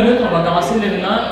minutes, on va commencer l'événement.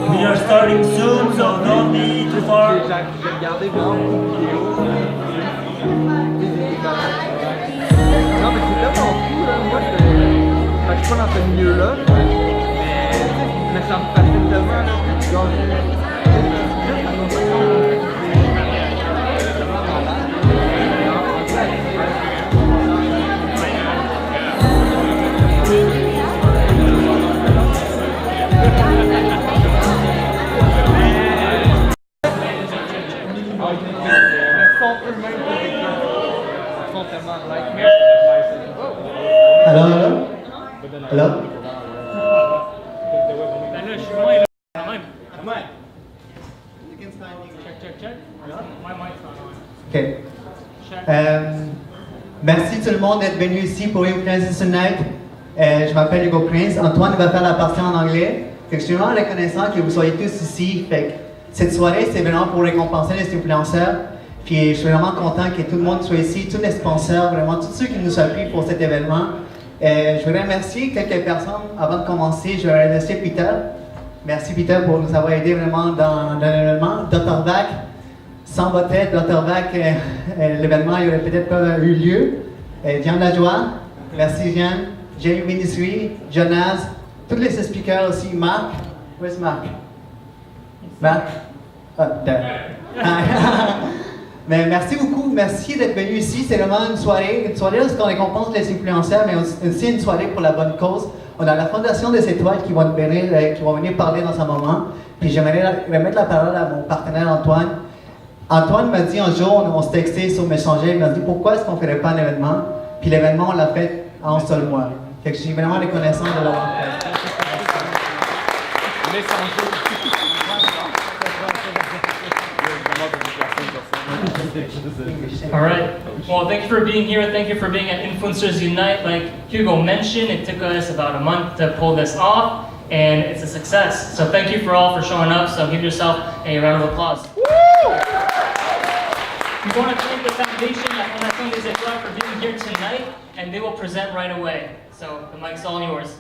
We are starting soon, so don't be too far. Je vais regarder vraiment beaucoup de vidéos. Non, mais c'est tellement fou, là. Moi, je suis pas dans ce milieu-là, mais ça me fascine tellement, là. Genre, Hello, hello? Hello? Ben là, je suis loin, là, quand même. Check. My mic's not on. OK. Merci tout le monde d'être venu ici pour Influences Tonight. Je m'appelle Hugo Prince. Antoine va faire la partie en anglais. Fait que je suis vraiment reconnaissant que vous soyez tous ici. Fait que cette soirée, c'est vraiment pour récompenser les influenceurs. Puis je suis vraiment content que tout le monde soit ici, tous les sponsors, vraiment tous ceux qui nous appuient pour cet événement. Je voudrais remercier quelques personnes avant de commencer. Je voudrais remercier Peter. Merci Peter pour nous avoir aidé vraiment dans l'événement. Dr. Bach, sans votre aide, Dr. Bach, l'événement n'aurait peut-être pas eu lieu. Diane Lajoie, merci Diane. Jerry Ministry, Jonas, tous les speakers aussi. Marc, where's Marc? Marc? Ah, there. Mais merci beaucoup, merci d'être venu ici. C'est vraiment une soirée où on récompense les influenceurs, mais aussi une soirée pour la bonne cause. On a la Fondation des Étoiles qui vont venir parler dans un moment. Puis j'aimerais remettre la parole à mon partenaire Antoine. Antoine m'a dit un jour, on se textait sur Messenger, il m'a dit pourquoi est-ce qu'on ne ferait pas un événement? Puis l'événement, on l'a fait en un seul mois. Fait que je suis vraiment reconnaissant de l'avoir fait. All right. Well, thank you for being here. Thank you for being at Influencers Unite. Like Hugo mentioned, it took us about a month to pull this off, and it's a success. So thank you for all for showing up. So give yourself a round of applause. We want to thank the foundation, la Fondation des Étoiles, for being here tonight, and they will present right away. So the mic's all yours.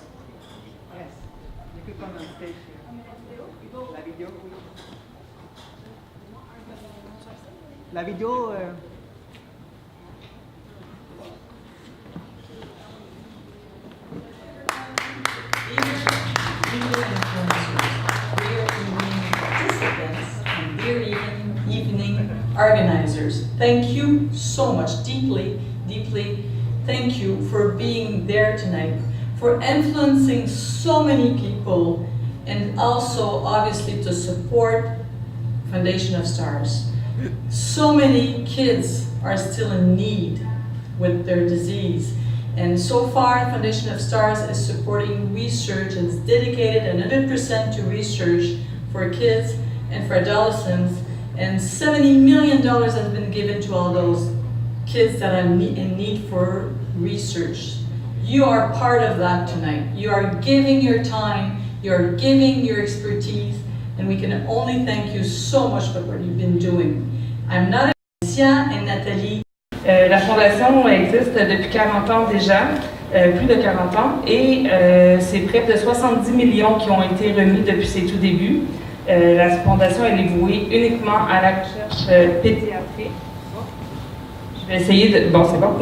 yes. You could come on stage here. La vidéo, oui. La vidéo. Evening organizers, thank you so much, deeply, thank you for being there tonight, for influencing so many people, and also obviously to support Foundation of Stars. So many kids are still in need with their disease, and so far Foundation of Stars is supporting research and is dedicated 100% to research for kids and for adolescents, and $70 million has been given to all those kids that are in need for research. You are part of that tonight. You are giving your time, you are giving your expertise, and we can only thank you so much for what you've been doing. I'm not Alicia and Nathalie. La fondation existe depuis 40 ans déjà, plus de 40 ans, et c'est près de 70 millions qui ont été remis depuis ses tout débuts. La fondation elle est vouée uniquement à la recherche pédiatrique. Je vais essayer de... Bon, c'est bon.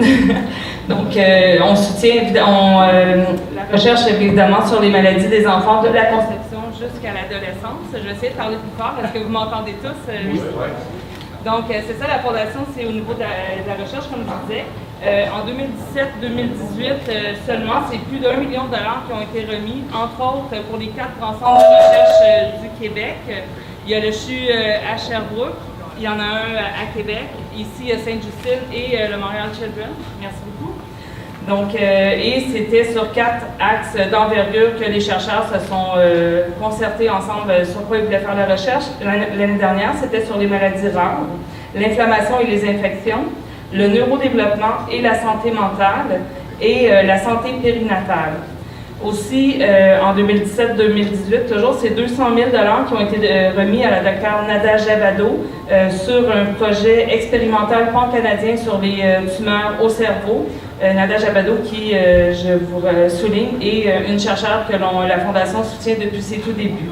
Donc, on soutient la recherche évidemment sur les maladies des enfants de la conception jusqu'à l'adolescence. Je vais essayer de parler plus fort. Est-ce que vous m'entendez tous? Oui. Donc, c'est ça, la fondation, c'est au niveau de la recherche, comme je disais. En 2017-2018 seulement, c'est plus d'1 million de dollars qui ont été remis, entre autres pour les 4 grands centres de recherche du Québec. Il y a le CHU à Sherbrooke, il y en a un à Québec, ici à Sainte-Justine et le Montreal Children. Merci beaucoup. Donc, et c'était sur 4 axes d'envergure que les chercheurs se sont concertés ensemble sur quoi ils voulaient faire la recherche. L'année dernière, c'était sur les maladies rares, l'inflammation et les infections, le neurodéveloppement et la santé mentale et la santé périnatale. Aussi, en 2017-2018, toujours, c'est 200 000 $ qui ont été remis à la docteure Nada Javado sur un projet expérimental pan-canadien sur les tumeurs au cerveau. Nada Javado, qui, je vous souligne, est une chercheure que la Fondation soutient depuis ses tout débuts.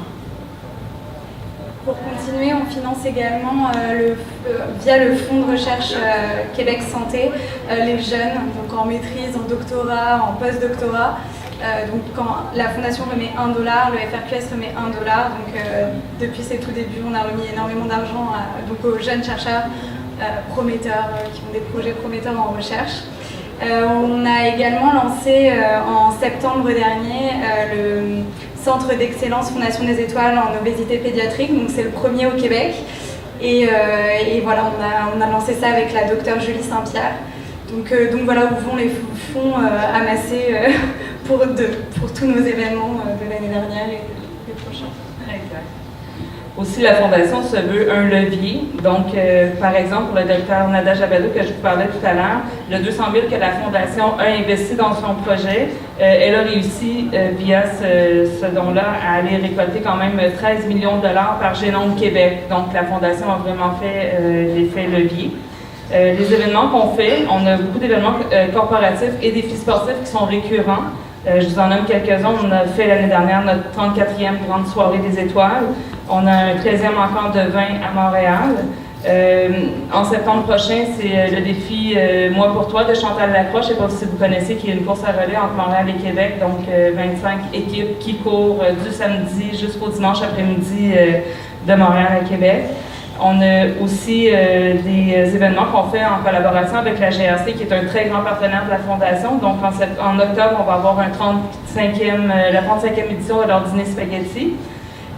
Pour continuer, on finance également via le Fonds de recherche Québec Santé les jeunes, donc en maîtrise, en doctorat, en post-doctorat. Donc quand la Fondation remet $1, le FRQS remet $1. Donc depuis ses tout débuts, on a remis énormément d'argent aux jeunes chercheurs prometteurs qui ont des projets prometteurs en recherche. On a également lancé en septembre dernier le Centre d'excellence Fondation des Étoiles en obésité pédiatrique, donc c'est le premier au Québec. Et voilà, on a lancé ça avec la docteure Julie Saint-Pierre. Donc voilà où vont les fonds amassés pour tous nos événements de l'année dernière et les prochains. Exact. Aussi, la Fondation se veut un levier. Donc, par exemple, pour le docteur Nada Javado, que je vous parlais tout à l'heure, le 200 000 que la Fondation a investi dans son projet, elle a réussi, via ce don-là, à aller récolter quand même 13 millions de dollars par Génome Québec. Donc, la Fondation a vraiment fait l'effet levier. Les événements qu'on fait, on a beaucoup d'événements corporatifs et défis sportifs qui sont récurrents. Je vous en nomme quelques-uns. On a fait l'année dernière notre 34e grande soirée des étoiles. On a un 13e encore de vin à Montréal. En septembre prochain, c'est le défi Moi pour toi de Chantal Lacroix. Je ne sais pas si vous connaissez, qui est une course à relais entre Montréal et Québec. Donc 25 équipes qui courent du samedi jusqu'au dimanche après-midi de Montréal à Québec. On a aussi des événements qu'on fait en collaboration avec la GRC, qui est un très grand partenaire de la Fondation. Donc, en octobre, on va avoir la 35e édition de leur dîner spaghetti.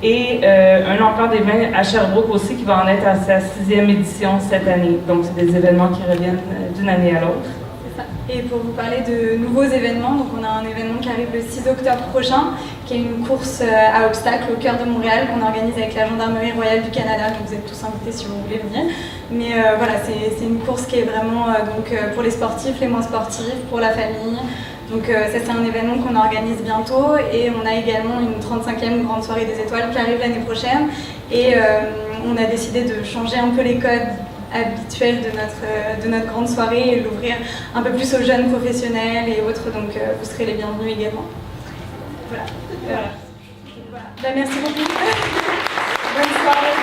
Et un encore des vins à Sherbrooke aussi, qui va en être à sa 6e édition cette année. Donc, c'est des événements qui reviennent d'une année à l'autre. Et pour vous parler de nouveaux événements, donc on a un événement qui arrive le 6 octobre prochain, qui est une course à obstacles au cœur de Montréal qu'on organise avec la Gendarmerie royale du Canada. Donc vous êtes tous invités si vous voulez venir. Mais voilà, c'est une course qui est vraiment pour les sportifs, les moins sportifs, pour la famille. Donc ça c'est un événement qu'on organise bientôt, et on a également une 35e grande soirée des étoiles qui arrive l'année prochaine. Et on a décidé de changer un peu les codes habituel de notre grande soirée et l'ouvrir un peu plus aux jeunes professionnels et autres, donc vous serez les bienvenus également. Voilà. Ben, merci beaucoup. Bonne soirée.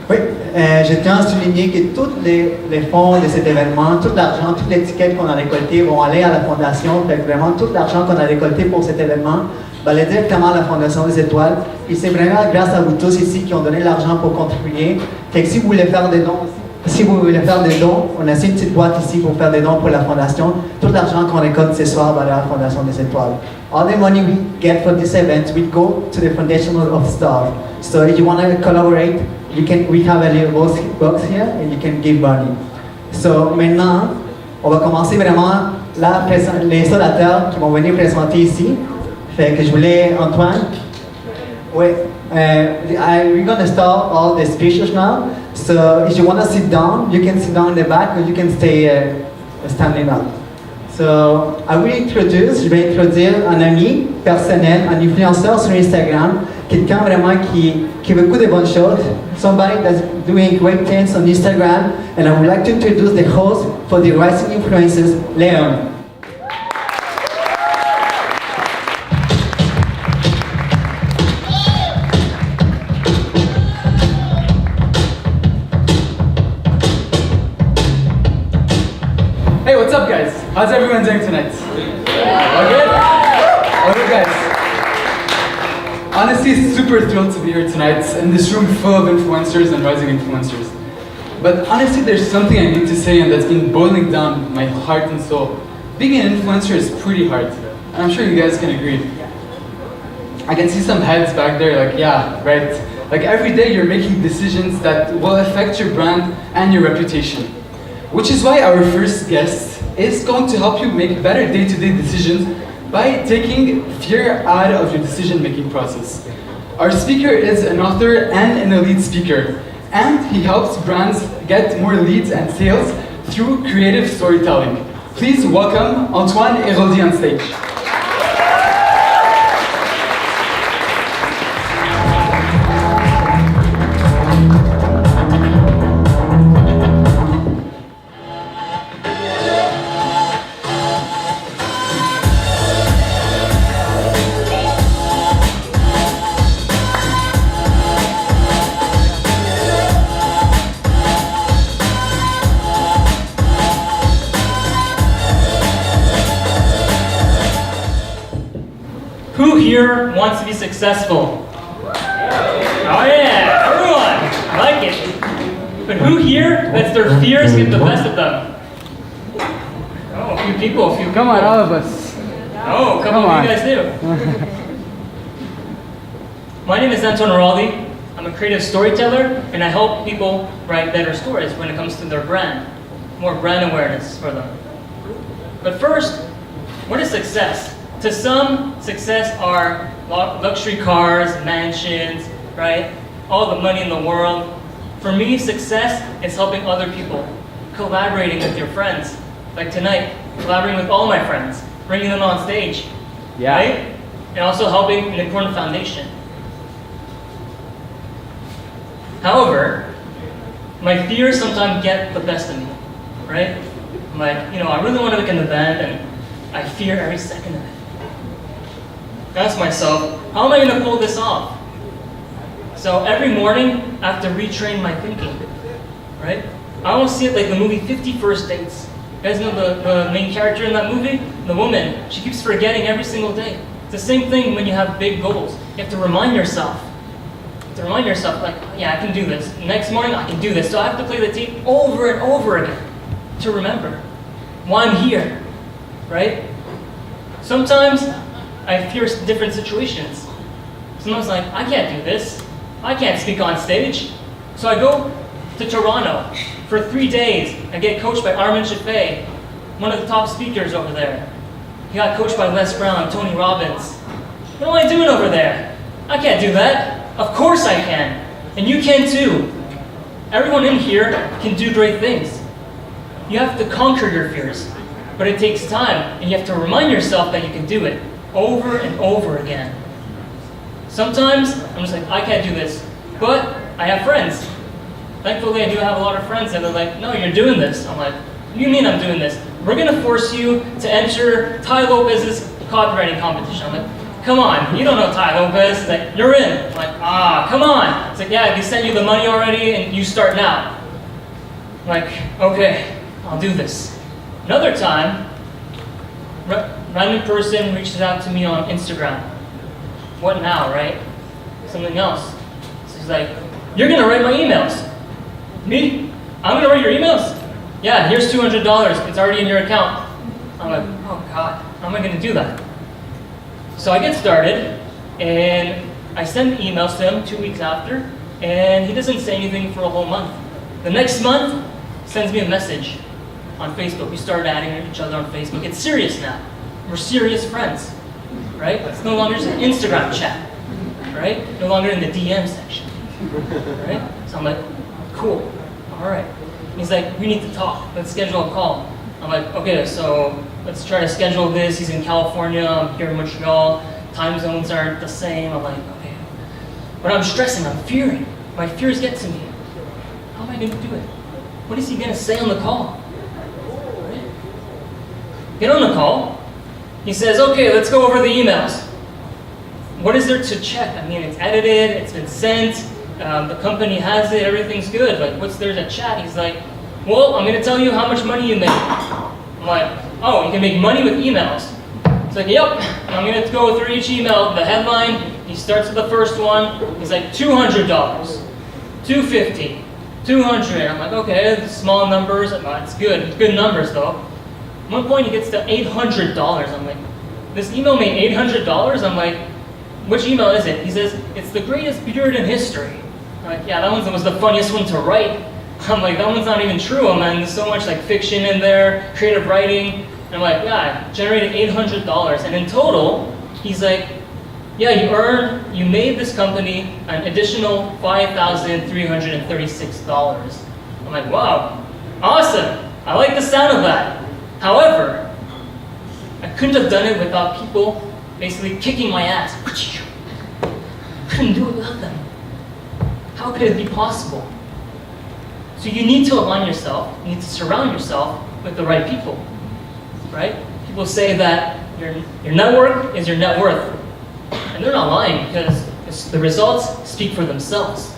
Oui, je tiens à souligner que tous les fonds de cet événement, tout l'argent, toutes les tickets qu'on a récoltés vont aller à la Fondation. Fait que vraiment, tout l'argent qu'on a récolté pour cet événement va aller directement à la Fondation des Étoiles. Et c'est vraiment grâce à vous tous ici qui ont donné l'argent pour contribuer. Fait que si vous voulez faire des dons, on a aussi une petite boîte ici pour faire des dons pour la Fondation. Tout l'argent qu'on récolte ce soir va aller à la Fondation des Étoiles. All the money we get for this event will go to the Foundation of Stars. So if you want to collaborate, we have a little box here and you can give money. So maintenant, on va commencer vraiment les sodateurs qui vont venir présenter ici. Fait que je voulais, Antoine, we're going to start all the speeches now. So if you want to sit down, you can sit down in the back or you can stay standing up. So je vais introduire un ami personnel, un influenceur sur Instagram, quelqu'un vraiment qui fait beaucoup de bonnes choses, somebody that's doing great things on Instagram, and I would like to introduce the host for the Rising Influencers, Leon. Hey, what's up, guys? How's everyone doing tonight? All good? honestly super thrilled to be here tonight in this room full of influencers and rising influencers. But honestly, there's something I need to say, and that's been boiling down my heart and soul. Being an influencer is pretty hard, and I'm sure you guys can agree. I can see some heads back there like, yeah, right. Like every day you're making decisions that will affect your brand and your reputation. Which is why our first guest is going to help you make better day-to-day decisions by taking fear out of your decision-making process. Our speaker is an author and an elite speaker, and he helps brands get more leads and sales through creative storytelling. Please welcome Antoine Héroldi on stage. Who here wants to be successful? Oh yeah, everyone, I like it. But who here lets their fears get the best of them? Oh, a few people, Come on, all of us. Oh, a couple Come of on. you guys do. My name is Antoine Héroldi. I'm a creative storyteller, and I help people write better stories when it comes to their brand. More brand awareness for them. But first, what is success? To some, success are luxury cars, mansions, right? All the money in the world. For me, success is helping other people, collaborating with your friends. Like tonight, collaborating with all my friends, bringing them on stage, Yeah. right? And also helping an important foundation. However, my fears sometimes get the best of me, right? I'm like, I really want to get in the band, and I fear every second of it. Ask myself, how am I going to pull this off? So every morning, I have to retrain my thinking, right? I almost see it like the movie 50 First Dates. You guys know the main character in that movie? The woman, she keeps forgetting every single day. It's the same thing when you have big goals. You have to remind yourself. Like, yeah, I can do this. Next morning, I can do this. So I have to play the tape over and over again to remember why I'm here, right? Sometimes I fear different situations. Sometimes like, I can't do this. I can't speak on stage. So I go to Toronto for 3 days. I get coached by Armin Chaffee, one of the top speakers over there. He got coached by Les Brown, Tony Robbins. What am I doing over there? I can't do that. Of course I can. And you can too. Everyone in here can do great things. You have to conquer your fears. But it takes time, and you have to remind yourself that you can do it over and over again. Sometimes I'm just like, I can't do this. But I have friends. Thankfully, I do have a lot of friends that are like, no, you're doing this. I'm like, what do you mean I'm doing this? We're going to force you to enter Ty Lopez's copywriting competition. I'm like, come on, you don't know Ty Lopez. He's like, you're in. I'm like, come on. It's like, yeah, they sent you the money already and you start now. I'm like, okay, I'll do this. Another time, random person reaches out to me on Instagram. What now, right? Something else. So he's like, you're gonna write my emails. Me? I'm gonna write your emails? Yeah, here's $200. It's already in your account. I'm like, oh God, how am I gonna do that? So I get started, and I send emails to him 2 weeks after, and he doesn't say anything for a whole month. The next month, he sends me a message on Facebook. We started adding each other on Facebook. It's serious now. We're serious friends, right? It's no longer just an Instagram chat, right? No longer in the DM section, right? So I'm like, cool, all right. He's like, we need to talk. Let's schedule a call. I'm like, okay, so let's try to schedule this. He's in California, I'm here in Montreal. Time zones aren't the same. I'm like, okay. But I'm stressing, I'm fearing. My fears get to me. How am I gonna do it? What is he gonna say on the call? Right? Get on the call. He says, okay, let's go over the emails. What is there to check? I mean, it's edited, it's been sent, the company has it, everything's good. Like, what's there to chat? He's like, well, I'm gonna tell you how much money you make. I'm like, oh, you can make money with emails. It's like, yep, I'm gonna go through each email, the headline, He starts with the first one, he's like $200, $250, $200. I'm like, okay, small numbers, it's good numbers though. At one point he gets to $800. I'm like, this email made $800? I'm like, which email is it? He says, it's the greatest period in history. I'm like, yeah, that one was the funniest one to write. I'm like, that one's not even true, man. There's so much like fiction in there, creative writing. And I'm like, yeah, I generated $800. And in total, he's like, yeah, you made this company an additional $5,336. I'm like, wow, awesome. I like the sound of that. However, I couldn't have done it without people basically kicking my ass. I couldn't do it without them. How could it be possible? So you need to align yourself, you need to surround yourself with the right people, right? People say that your network is your net worth. And they're not lying because the results speak for themselves.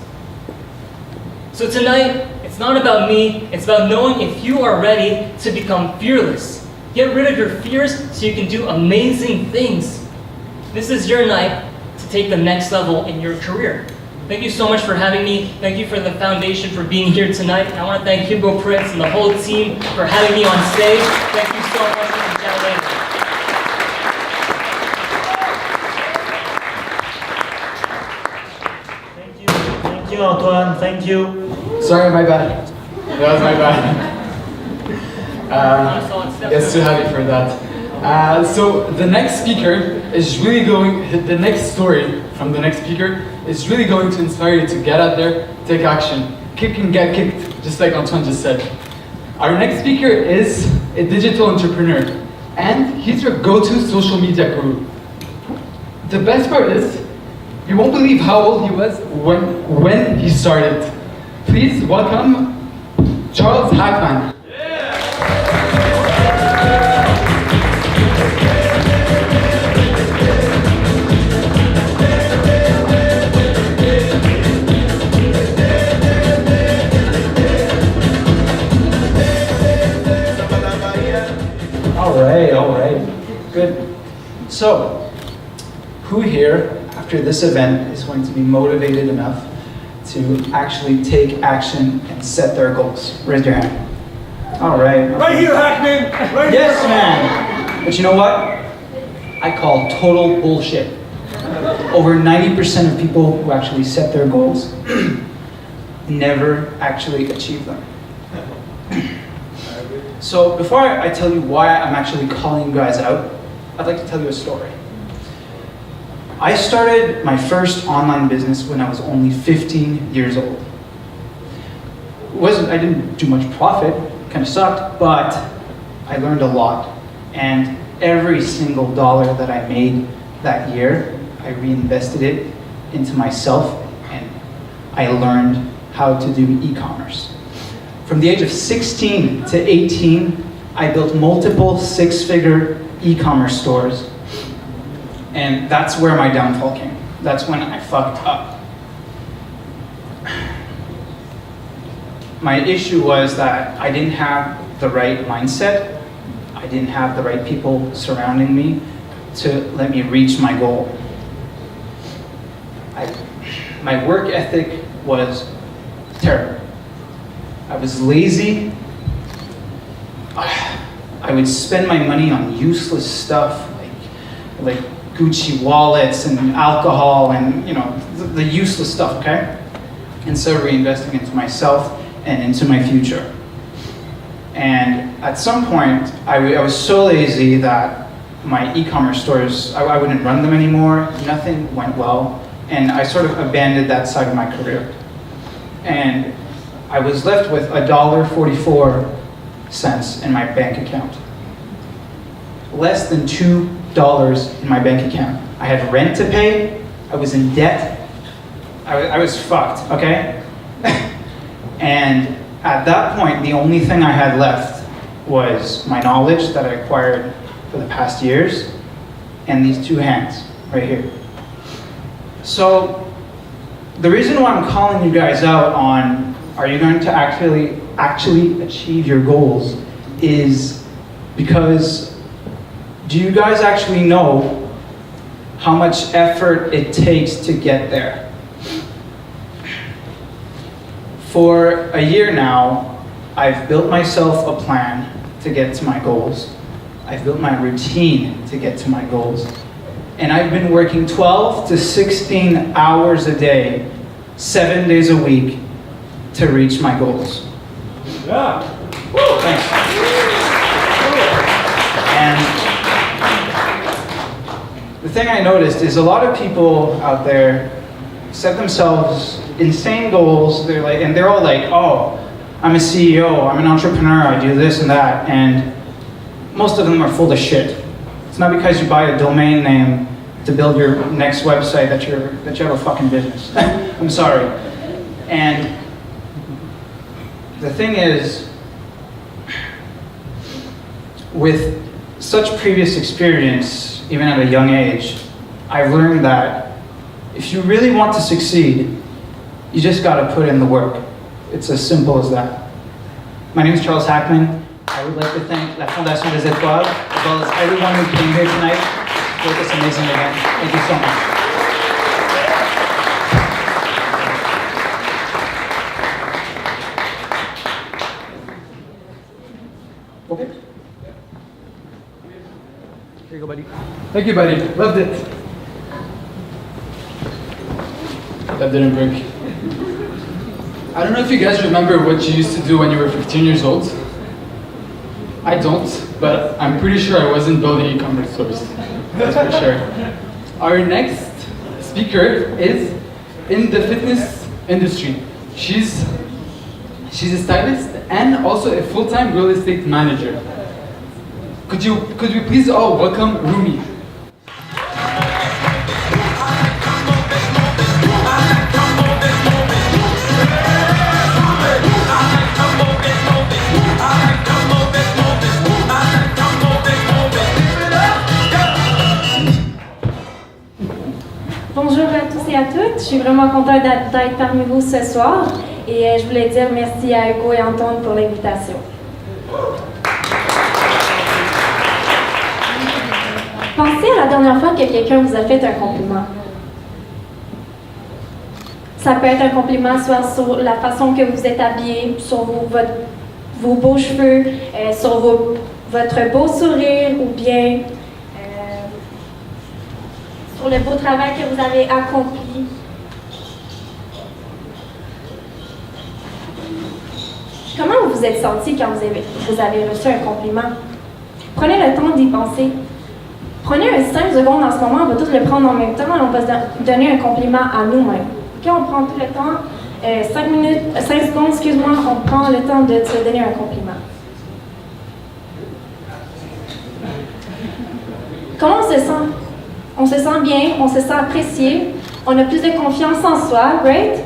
So tonight, it's not about me, it's about knowing if you are ready to become fearless. Get rid of your fears so you can do amazing things. This is your night to take the next level in your career. Thank you so much for having me. Thank you for the foundation for being here tonight. I want to thank Hugo Prince and the whole team for having me on stage. Thank you so much, ladies and gentlemen. Thank you, Antoine. Thank you. Sorry, my bad. That was my bad. Yes, too happy for that. So the next speaker is really the next story from the next speaker is really going to inspire you to get out there, take action, kick and get kicked, just like Antoine just said. Our next speaker is a digital entrepreneur, and he's your go-to social media guru. The best part is, you won't believe how old he was when he started. Please welcome Charles Hackman. All right, good. So, who here, after this event, is going to be motivated enough to actually take action and set their goals? Raise your hand. All right. Right here, Hackman. Right Yes, here. man. But you know what? I call total bullshit. Over 90% of people who actually set their goals never actually achieve them. So before I tell you why I'm actually calling you guys out, I'd like to tell you a story. I started my first online business when I was only 15 years old. I didn't do much profit, kind of sucked, but I learned a lot. And every single dollar that I made that year, I reinvested it into myself, and I learned how to do e-commerce. From the age of 16 to 18, I built multiple six-figure e-commerce stores, and that's where my downfall came. That's when I fucked up. My issue was that I didn't have the right mindset. I didn't have the right people surrounding me to let me reach my goal. My work ethic was terrible. I was lazy. I would spend my money on useless stuff like Gucci wallets and alcohol and the useless stuff, okay? Instead of reinvesting into myself and into my future. And at some point, I was so lazy that my e-commerce stores, I wouldn't run them anymore. Nothing went well. And I sort of abandoned that side of my career. And I was left with $1.44 in my bank account. Less than $2 in my bank account. I had rent to pay, I was in debt, I was fucked, okay? And at that point, the only thing I had left was my knowledge that I acquired for the past years, and these two hands right here. So, the reason why I'm calling you guys out on, are you going to actually achieve your goals, is because do you guys actually know how much effort it takes to get there. For a year now, I've built myself a plan to get to my goals. I've built my routine to get to my goals. And I've been working 12 to 16 hours a day, 7 days a week, to reach my goals. Yeah. Thanks. And the thing I noticed is a lot of people out there set themselves insane goals. They're all like, oh, I'm a CEO, I'm an entrepreneur, I do this and that, and most of them are full of shit. It's not because you buy a domain name to build your next website that you have a fucking business. I'm sorry. And the thing is, with such previous experience, even at a young age, I've learned that if you really want to succeed, you just gotta put in the work. It's as simple as that. My name is Charles Hackman. I would like to thank La Fondation des Étoiles, as well as everyone who came here tonight for this amazing event. Thank you so much. Okay. Here you go, buddy. Thank you, buddy. Loved it. That didn't break. I don't know if you guys remember what you used to do when you were 15 years old. I don't, but I'm pretty sure I wasn't building e-commerce stores. That's for sure. Our next speaker is in the fitness industry. She's a stylist and also a full-time real estate manager. Could we please all welcome Rumi? Bonjour à tous et à toutes, je suis vraiment contente d'être parmi vous ce soir et je voulais dire merci à Hugo et Antoine pour l'invitation. Pensez à la dernière fois que quelqu'un vous a fait un compliment. Ça peut être un compliment soit sur la façon que vous êtes habillé, sur vos beaux cheveux, sur votre beau sourire ou bien sur le beau travail que vous avez accompli. Comment vous vous êtes senti quand vous avez reçu un compliment? Prenez le temps d'y penser. Prenez 5 secondes en ce moment, on va tous le prendre en même temps et on va se donner un compliment à nous-mêmes. OK, on prend tout le temps, 5 secondes, excuse-moi, on prend le temps de se donner un compliment. Comment on se sent? On se sent bien, on se sent apprécié, on a plus de confiance en soi, right?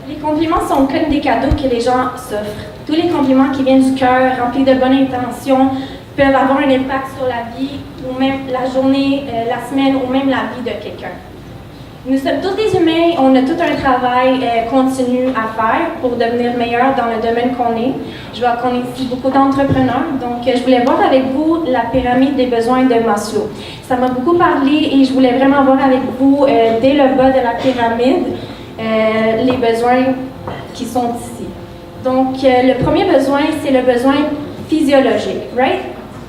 Les compliments sont comme des cadeaux que les gens s'offrent. Tous les compliments qui viennent du cœur, remplis de bonnes intentions, peuvent avoir un impact sur la vie, ou même la journée, la semaine, ou même la vie de quelqu'un. Nous sommes tous des humains, on a tout un travail continu à faire pour devenir meilleur dans le domaine qu'on est. Je vois qu'on est ici beaucoup d'entrepreneurs, donc je voulais voir avec vous la pyramide des besoins de Maslow. Ça m'a beaucoup parlé et je voulais vraiment voir avec vous, dès le bas de la pyramide, les besoins qui sont ici. Donc, le premier besoin, c'est le besoin physiologique, right?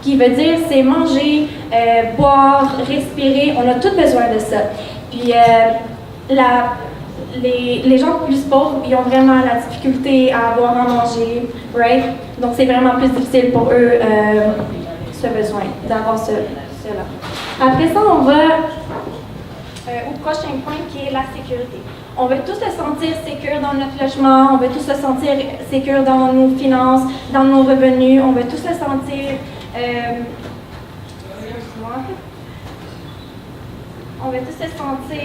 Qui veut dire, c'est manger, boire, respirer, on a tous besoin de ça. Puis, les gens plus pauvres, ils ont vraiment la difficulté à avoir à manger, right? Donc, c'est vraiment plus difficile pour eux, ce besoin, d'avoir cela. Après ça, on va au prochain point qui est la sécurité. On veut tous se sentir sécure dans notre logement, on veut tous se sentir sécure dans nos finances, dans nos revenus, on veut tous se sentir... on veut tous se sentir...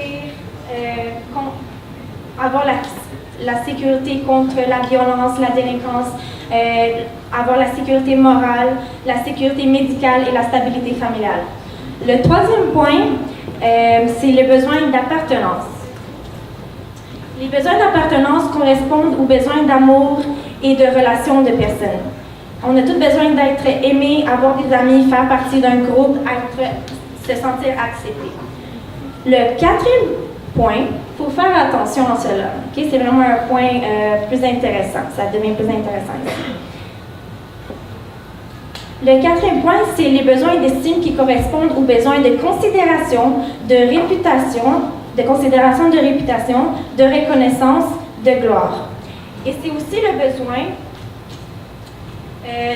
avoir la sécurité contre la violence, la délinquance, avoir la sécurité morale, la sécurité médicale et la stabilité familiale. Le troisième point, c'est le besoin d'appartenance. Les besoins d'appartenance correspondent aux besoins d'amour et de relations de personnes. On a tous besoin d'être aimés, avoir des amis, faire partie d'un groupe, se sentir accepté. Le quatrième point, il faut faire attention à cela. Okay? C'est vraiment un point plus intéressant. Ça devient plus intéressant ici. Le quatrième point, c'est les besoins d'estime qui correspondent aux besoins de considération, de réputation, de reconnaissance, de gloire. Et c'est aussi le besoin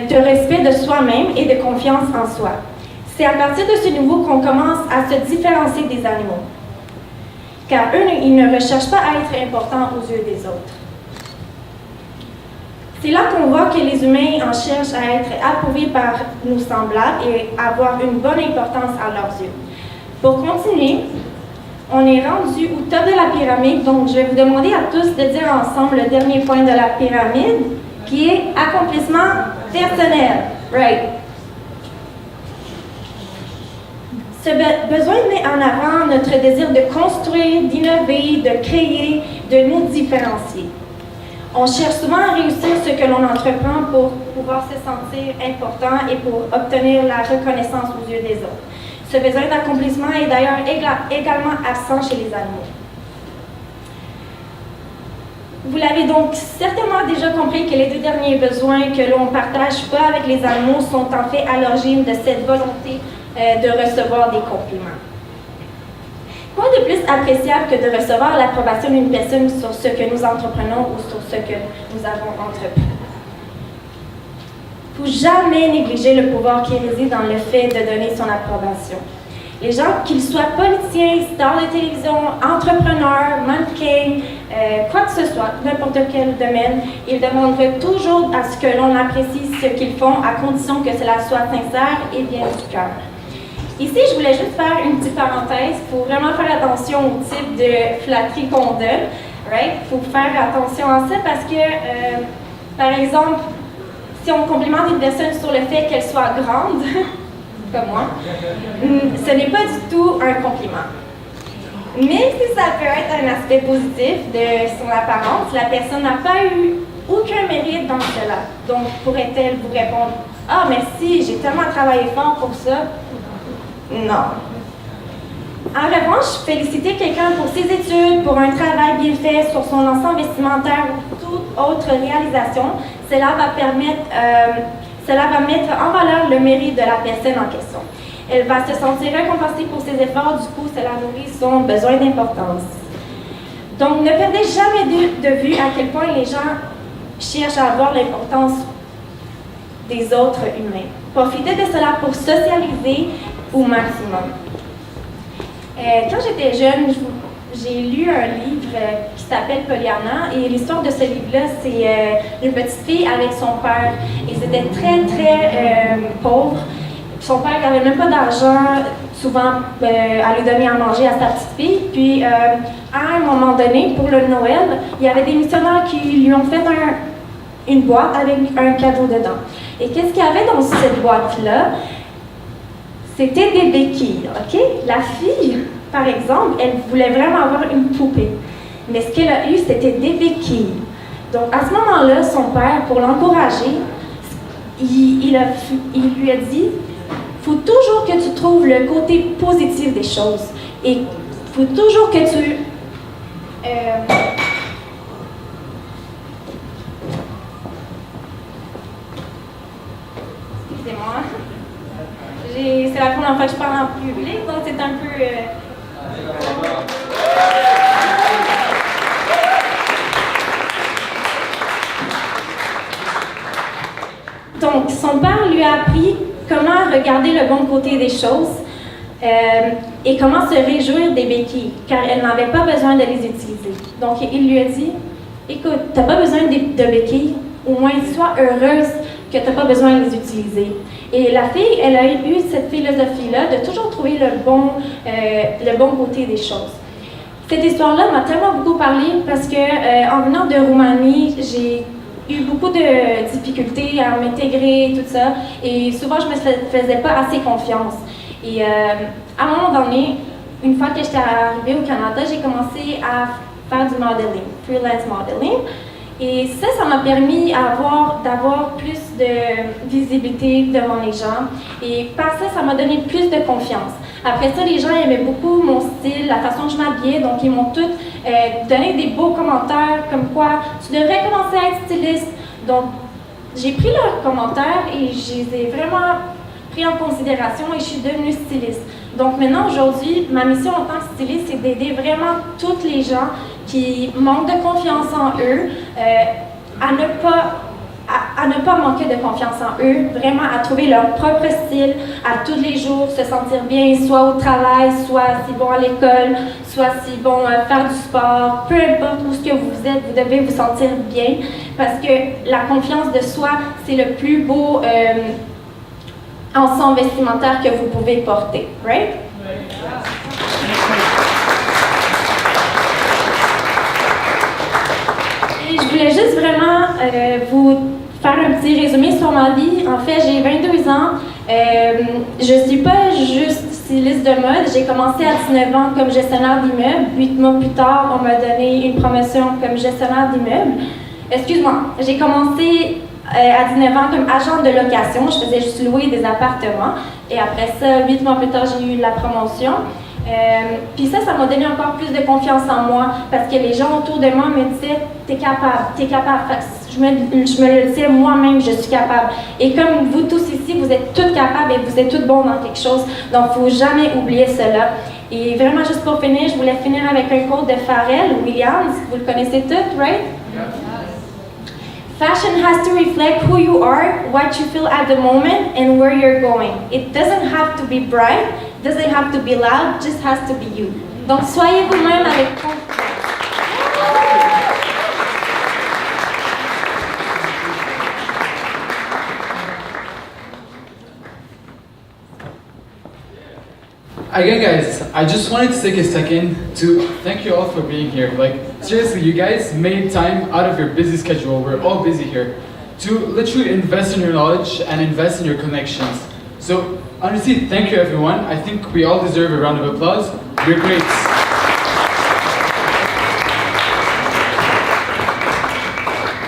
de respect de soi-même et de confiance en soi. C'est à partir de ce niveau qu'on commence à se différencier des animaux. Car eux, ils ne recherchent pas à être importants aux yeux des autres. C'est là qu'on voit que les humains en cherchent à être approuvés par nos semblables et avoir une bonne importance à leurs yeux. Pour continuer, on est rendu au top de la pyramide, donc je vais vous demander à tous de dire ensemble le dernier point de la pyramide, qui est accomplissement personnel. Right. Ce besoin met en avant notre désir de construire, d'innover, de créer, de nous différencier. On cherche souvent à réussir ce que l'on entreprend pour pouvoir se sentir important et pour obtenir la reconnaissance aux yeux des autres. Ce besoin d'accomplissement est d'ailleurs également absent chez les animaux. Vous l'avez donc certainement déjà compris que les deux derniers besoins que l'on partage pas avec les animaux sont en fait à l'origine de cette volonté de recevoir des compliments. Quoi de plus appréciable que de recevoir l'approbation d'une personne sur ce que nous entreprenons ou sur ce que nous avons entrepris? Il ne faut jamais négliger le pouvoir qui réside dans le fait de donner son approbation. Les gens, qu'ils soient politiciens, stars de télévision, entrepreneurs, mannequins, quoi que ce soit, n'importe quel domaine, ils demanderaient toujours à ce que l'on apprécie ce qu'ils font à condition que cela soit sincère et bien du cœur. Ici, je voulais juste faire une petite parenthèse. Il faut vraiment faire attention au type de flatterie qu'on donne. Right? Il faut faire attention à ça parce que, par exemple, si on complimente une personne sur le fait qu'elle soit grande, comme moi, ce n'est pas du tout un compliment. Mais si ça peut être un aspect positif de son apparence, la personne n'a pas eu aucun mérite dans cela. Donc, pourrait-elle vous répondre « Ah, merci, j'ai tellement travaillé fort pour ça. » Non. En revanche, féliciter quelqu'un pour ses études, pour un travail bien fait, sur son ensemble vestimentaire ou toute autre réalisation, cela va mettre en valeur le mérite de la personne en question. Elle va se sentir récompensée pour ses efforts, du coup, cela nourrit son besoin d'importance. Donc, ne perdez jamais de vue à quel point les gens cherchent à avoir l'importance des autres humains. Profitez de cela pour socialiser au maximum. Quand j'étais jeune, j'ai lu un livre qui s'appelle Pollyanna et l'histoire de ce livre-là, c'est une petite fille avec son père. Ils étaient très, très pauvres. Son père n'avait même pas d'argent, souvent, à lui donner à manger à sa petite fille. Puis, à un moment donné, pour le Noël, il y avait des missionnaires qui lui ont fait une boîte avec un cadeau dedans. Et qu'est-ce qu'il y avait dans cette boîte-là? C'était des béquilles, OK? La fille, par exemple, elle voulait vraiment avoir une poupée. Mais ce qu'elle a eu, c'était des béquilles. Donc, à ce moment-là, son père, pour l'encourager, il lui a dit « faut toujours que tu trouves le côté positif des choses. Et il faut toujours que tu... Excusez-moi. C'est la première fois que je parle en public, donc c'est un peu... Donc, son père lui a appris comment regarder le bon côté des choses et comment se réjouir des béquilles, car elle n'avait pas besoin de les utiliser. Donc, il lui a dit, écoute, tu n'as pas besoin de béquilles, au moins sois heureuse que tu n'as pas besoin de les utiliser. Et la fille, elle a eu cette philosophie-là de toujours trouver le bon côté des choses. Cette histoire-là m'a tellement beaucoup parlé parce que en venant de Roumanie, j'ai eu beaucoup de difficultés à m'intégrer, tout ça, et souvent je me faisais pas assez confiance. Et à un moment donné, une fois que j'étais arrivée au Canada, j'ai commencé à faire du modeling, freelance modeling. Et ça m'a permis d'avoir plus de visibilité devant les gens. Et par ça, ça m'a donné plus de confiance. Après ça, les gens aimaient beaucoup mon style, la façon dont je m'habillais, donc ils m'ont tous donné des beaux commentaires comme quoi tu devrais commencer à être styliste. Donc, j'ai pris leurs commentaires et je les ai vraiment pris en considération et je suis devenue styliste. Donc maintenant, aujourd'hui, ma mission en tant que styliste, c'est d'aider vraiment tous les gens qui manquent de confiance en eux à ne pas manquer de confiance en eux, vraiment à trouver leur propre style, à tous les jours se sentir bien, soit au travail, soit si bon à l'école, soit si bon faire du sport, peu importe où ce que vous êtes, vous devez vous sentir bien parce que la confiance de soi, c'est le plus beau ensemble vestimentaire que vous pouvez porter, right? Et je voulais juste vraiment vous faire un petit résumé sur ma vie. En fait, j'ai 22 ans. Je ne suis pas juste styliste de mode. J'ai commencé à 19 ans comme gestionnaire d'immeuble. 8 mois plus tard, on m'a donné une promotion comme gestionnaire d'immeuble. Excuse-moi, j'ai commencé à 19 ans comme agente de location. Je faisais juste louer des appartements. Et après ça, 8 mois plus tard, j'ai eu la promotion. Puis ça m'a donné encore plus de confiance en moi parce que les gens autour de moi me disaient « t'es capable, t'es capable ». Je me le disais moi-même, je suis capable. Et comme vous tous ici, vous êtes toutes capables et vous êtes toutes bons dans quelque chose. Donc, il ne faut jamais oublier cela. Et vraiment, juste pour finir, je voulais finir avec un quote de Pharrell Williams. Vous le connaissez tous, right? Fashion has to reflect who you are, what you feel at the moment, and where you're going. It doesn't have to be bright, doesn't have to be loud, just has to be you. Donc, soyez vous-même avec confiance. Again, guys, I just wanted to take a second to thank you all for being here. Like, seriously, you guys made time out of your busy schedule. We're all busy here to literally invest in your knowledge and invest in your connections. So, honestly, thank you, everyone. I think we all deserve a round of applause. You're great.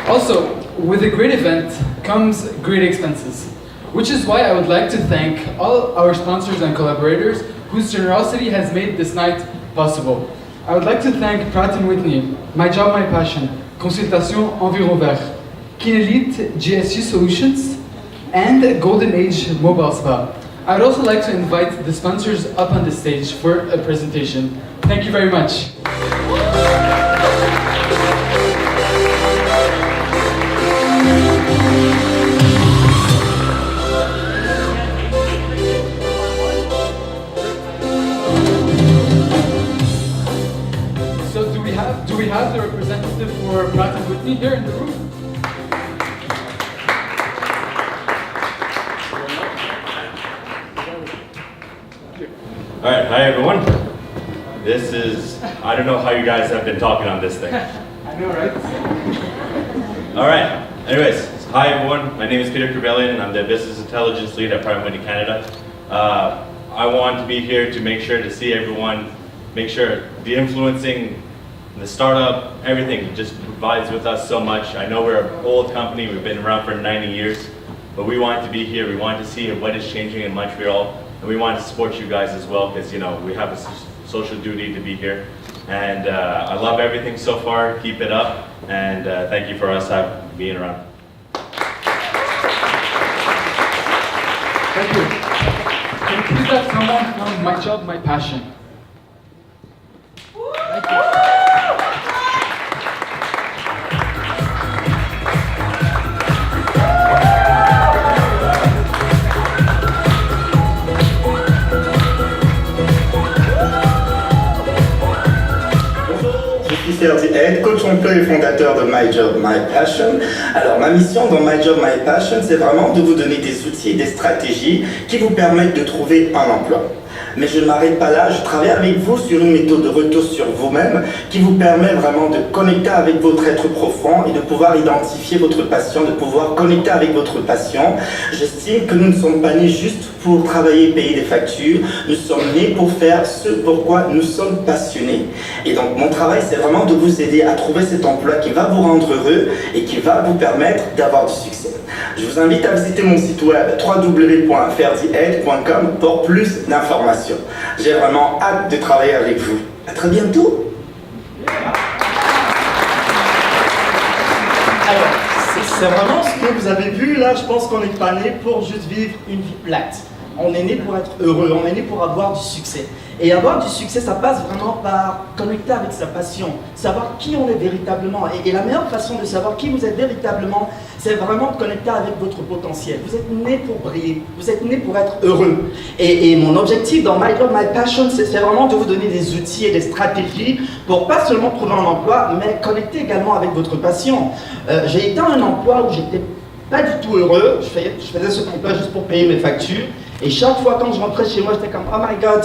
Also, with a great event comes great expenses, which is why I would like to thank all our sponsors and collaborators whose generosity has made this night possible. I would like to thank Pratt & Whitney, My Job, My Passion, Consultation Environvert, Kinelite GSU Solutions, and Golden Age Mobile Spa. I would also like to invite the sponsors up on the stage for a presentation. Thank you very much. Do we have the representative for Pratt & Whitney here in the room? All right, hi everyone. This is, I don't know how you guys have been talking on this thing. I know, right? All right, anyways, hi everyone. My name is Peter Crevellian and I'm the Business Intelligence Lead at Pratt & Whitney Canada. I want to be here to make sure to see everyone, make sure the influencing, the startup, everything just provides with us so much. I know we're an old company, we've been around for 90 years, but we want to be here, we want to see what is changing in Montreal, and we want to support you guys as well, because you know, we have a social duty to be here. And I love everything so far, keep it up, and thank you for us being around. Thank you. Can you please have someone from My Job, My Passion? Thank you. Je suis Sergi Head, coach emploi et fondateur de My Job, My Passion. Alors ma mission dans My Job, My Passion, c'est vraiment de vous donner des outils et des stratégies qui vous permettent de trouver un emploi. Mais je ne m'arrête pas là, je travaille avec vous sur une méthode de retour sur vous-même qui vous permet vraiment de connecter avec votre être profond et de pouvoir identifier votre passion, de pouvoir connecter avec votre passion. J'estime que nous ne sommes pas nés juste pour travailler et payer des factures, nous sommes nés pour faire ce pourquoi nous sommes passionnés. Et donc mon travail, c'est vraiment de vous aider à trouver cet emploi qui va vous rendre heureux et qui va vous permettre d'avoir du succès. Je vous invite à visiter mon site web www.ferdiaide.com pour plus d'informations. J'ai vraiment hâte de travailler avec vous. À très bientôt. Alors, c'est vraiment ce que vous avez vu là. Je pense qu'on n'est pas né pour juste vivre une vie plate. On est né pour être heureux, on est né pour avoir du succès. Et avoir du succès, ça passe vraiment par connecter avec sa passion, savoir qui on est véritablement. Et la meilleure façon de savoir qui vous êtes véritablement, c'est vraiment de connecter avec votre potentiel. Vous êtes né pour briller, vous êtes né pour être heureux. Et mon objectif dans My Job, My Passion, c'est vraiment de vous donner des outils et des stratégies pour pas seulement trouver un emploi, mais connecter également avec votre passion. J'ai été à un emploi où j'étais pas du tout heureux. Je faisais cet emploi juste pour payer mes factures. Et chaque fois quand je rentrais chez moi, j'étais comme « Oh my God !»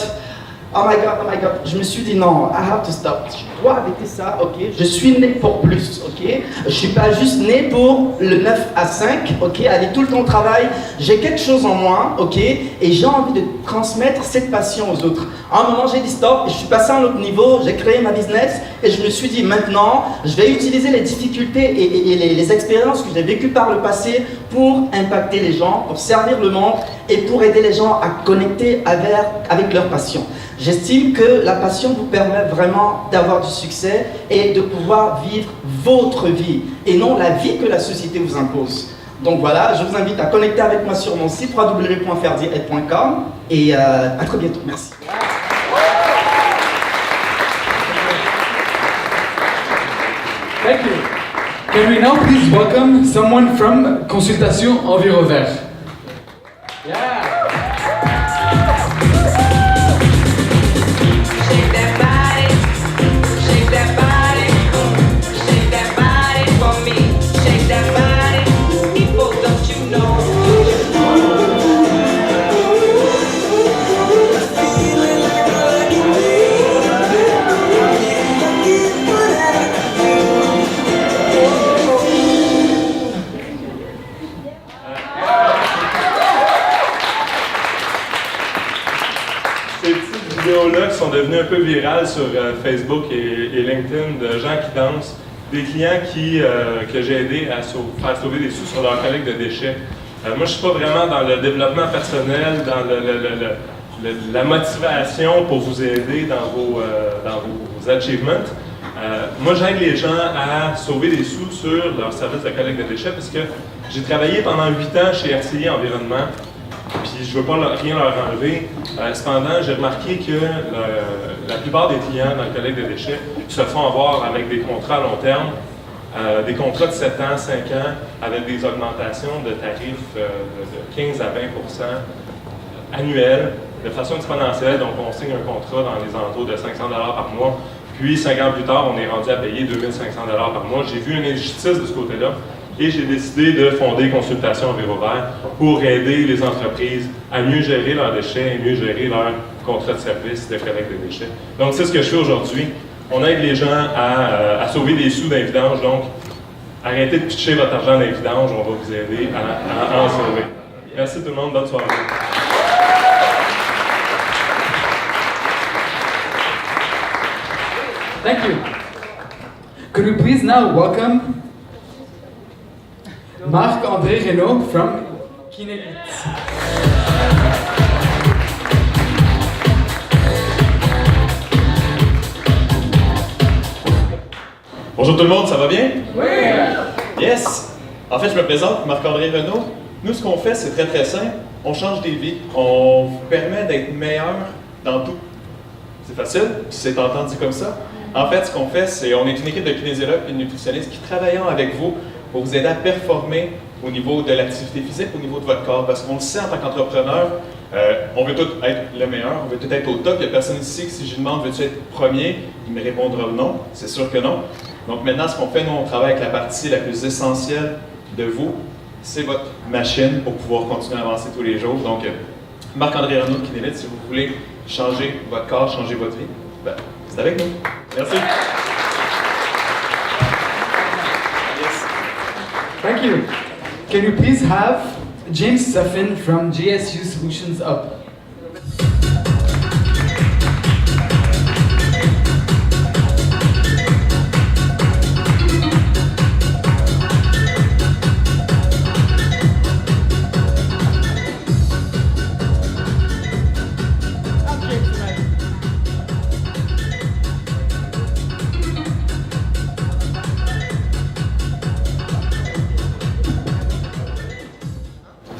Oh my God, oh my God. Je me suis dit non, I have to stop. Je dois arrêter ça, ok. Je suis né pour plus, ok. Je suis pas juste né pour le 9 à 5, ok. Aller tout le temps au travail. J'ai quelque chose en moi, ok. Et j'ai envie de transmettre cette passion aux autres. À un moment, j'ai dit stop. Je suis passé à un autre niveau. J'ai créé ma business et je me suis dit maintenant, je vais utiliser les difficultés et les expériences que j'ai vécues par le passé pour impacter les gens, pour servir le monde et pour aider les gens à connecter avec leur passion. J'estime que la passion vous permet vraiment d'avoir du succès et de pouvoir vivre votre vie et non la vie que la société vous impose. Donc voilà, je vous invite à connecter avec moi sur mon site www.ferdiaide.com et à très bientôt. Merci. Thank you. Can we now please welcome someone from Consultation Envirovert? Yeah. Vidéos-là qui sont devenues un peu virales sur Facebook et LinkedIn de gens qui dansent, des clients que j'ai aidé à faire sauver des sous sur leur collecte de déchets. Moi, je ne suis pas vraiment dans le développement personnel, dans la motivation pour vous aider dans vos achievements. Moi, j'aide les gens à sauver des sous sur leur service de collecte de déchets parce que j'ai travaillé pendant 8 ans chez RCI Environnement. Puis je ne veux pas rien leur enlever. Cependant, j'ai remarqué que la plupart des clients dans le collecte de déchets se font avoir avec des contrats à long terme, des contrats de 7 ans, 5 ans, avec des augmentations de tarifs de 15 à 20% annuels, de façon exponentielle. Donc, on signe un contrat dans les alentours de 500 $ par mois. Puis, 5 ans plus tard, on est rendu à payer 2500 $ par mois. J'ai vu une injustice de ce côté-là. Et j'ai décidé de fonder Consultation Envirovert pour aider les entreprises à mieux gérer leurs déchets et mieux gérer leurs contrats de service de collecte de déchets. Donc, c'est ce que je fais aujourd'hui. On aide les gens à sauver des sous d'un vidange. Donc, arrêtez de pitcher votre argent dans les vidanges, on va vous aider à en sauver. Merci tout le monde, bonne soirée. Thank you. Could we please now welcome Marc-André Reynaud from Kinelit. Bonjour tout le monde, ça va bien? Oui! Yes! En fait, je me présente, Marc-André Reynaud. Nous, ce qu'on fait, c'est très très simple. On change des vies. On vous permet d'être meilleur dans tout. C'est facile, si c'est entendu comme ça. En fait, ce qu'on fait, c'est on est une équipe de kinésiologues et de nutritionnistes qui travaillons avec vous pour vous aider à performer au niveau de l'activité physique, au niveau de votre corps. Parce qu'on le sait en tant qu'entrepreneur, on veut tous être le meilleur, on veut tous être au top. Il n'y a personne ici que si je lui demande veux-tu être premier, il me répondra non. C'est sûr que non. Donc maintenant, ce qu'on fait, nous, on travaille avec la partie la plus essentielle de vous. C'est votre machine pour pouvoir continuer à avancer tous les jours. Donc, Marc-André Reynaud de Kinelit, si vous voulez changer votre corps, changer votre vie, ben, c'est avec nous. Merci. Thank you. Can you please have James Suffin from GSU Solutions up?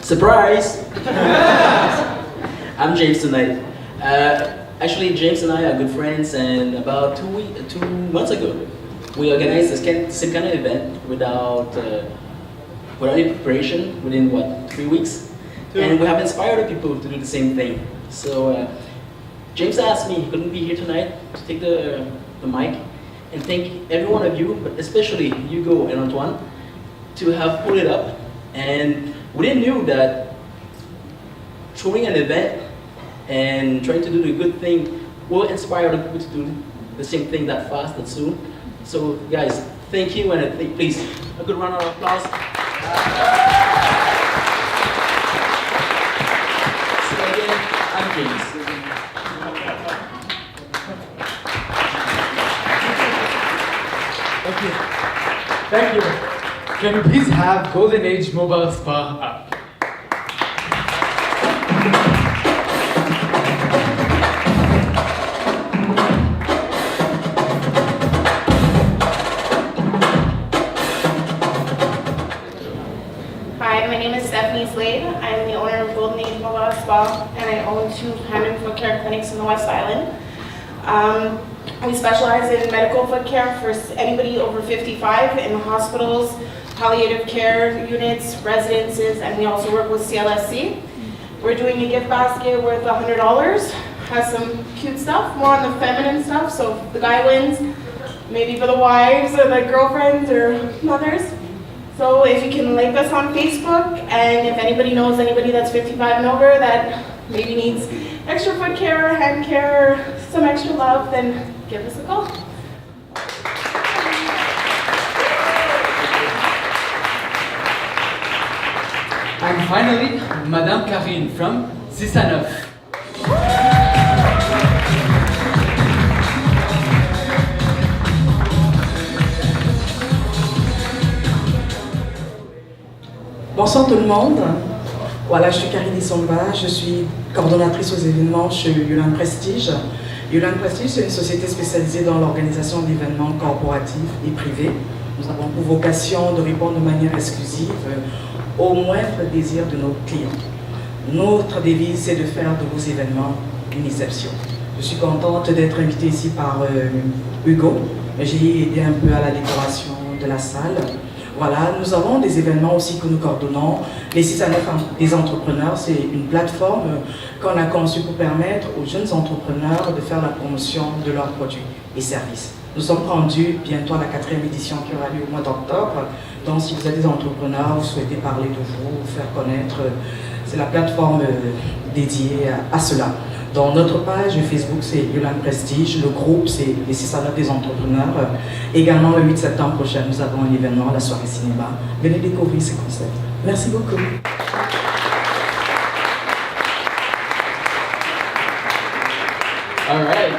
Surprise! I'm James tonight. Actually, James and I are good friends, and about 2 months ago, we organized the same kind of event without any preparation, within 3 weeks? And we have inspired other people to do the same thing. So James asked me, he couldn't be here tonight, to take the mic and thank every one of you, but especially Hugo and Antoine, to have pulled it up. And we didn't know that throwing an event and trying to do the good thing will inspire other people to do the same thing that fast and soon. So guys, thank you, and please, a good round of applause. So again, I'm James. Thank you. Thank you. Can you please have Golden Age Mobile Spa up? Hi, my name is Stephanie Slade. I'm the owner of Golden Age Mobile Spa, and I own 2 hand and foot care clinics in the West Island. We specialize in medical foot care for anybody over 55 in hospitals, palliative care units, residences, and we also work with CLSC. We're doing a gift basket worth $100. Has some cute stuff, more on the feminine stuff, so if the guy wins, maybe for the wives or the girlfriends or mothers. So if you can like us on Facebook, and if anybody knows anybody that's 55 and over that maybe needs extra foot care, hand care, some extra love, then give us a call. And finally, Madame Karine from 6 à 9. Bonsoir tout le monde. Voilà, je suis Karine Isomba, je suis coordonnatrice aux événements chez Yulan Prestige. Yulan Prestige, c'est une société spécialisée dans l'organisation d'événements corporatifs et privés. Nous avons pour vocation de répondre de manière exclusive au moindre désir de nos clients. Notre devise, c'est de faire de vos événements une exception. Je suis contente d'être invitée ici par Hugo. J'ai aidé un peu à la décoration de la salle. Voilà, nous avons des événements aussi que nous coordonnons. Les 6 à 9 des entrepreneurs, c'est une plateforme qu'on a conçue pour permettre aux jeunes entrepreneurs de faire la promotion de leurs produits et services. Nous sommes rendus bientôt à la 4e édition qui aura lieu au mois d'octobre. Donc si vous êtes des entrepreneurs, vous souhaitez parler de vous, vous faire connaître, c'est la plateforme dédiée à cela. Dans notre page Facebook, c'est Yulan Prestige. Le groupe, c'est les 6 à 9 des entrepreneurs. Également, le 8 septembre prochain, nous avons un événement, la soirée cinéma. Venez découvrir ces concepts. Merci beaucoup. All right.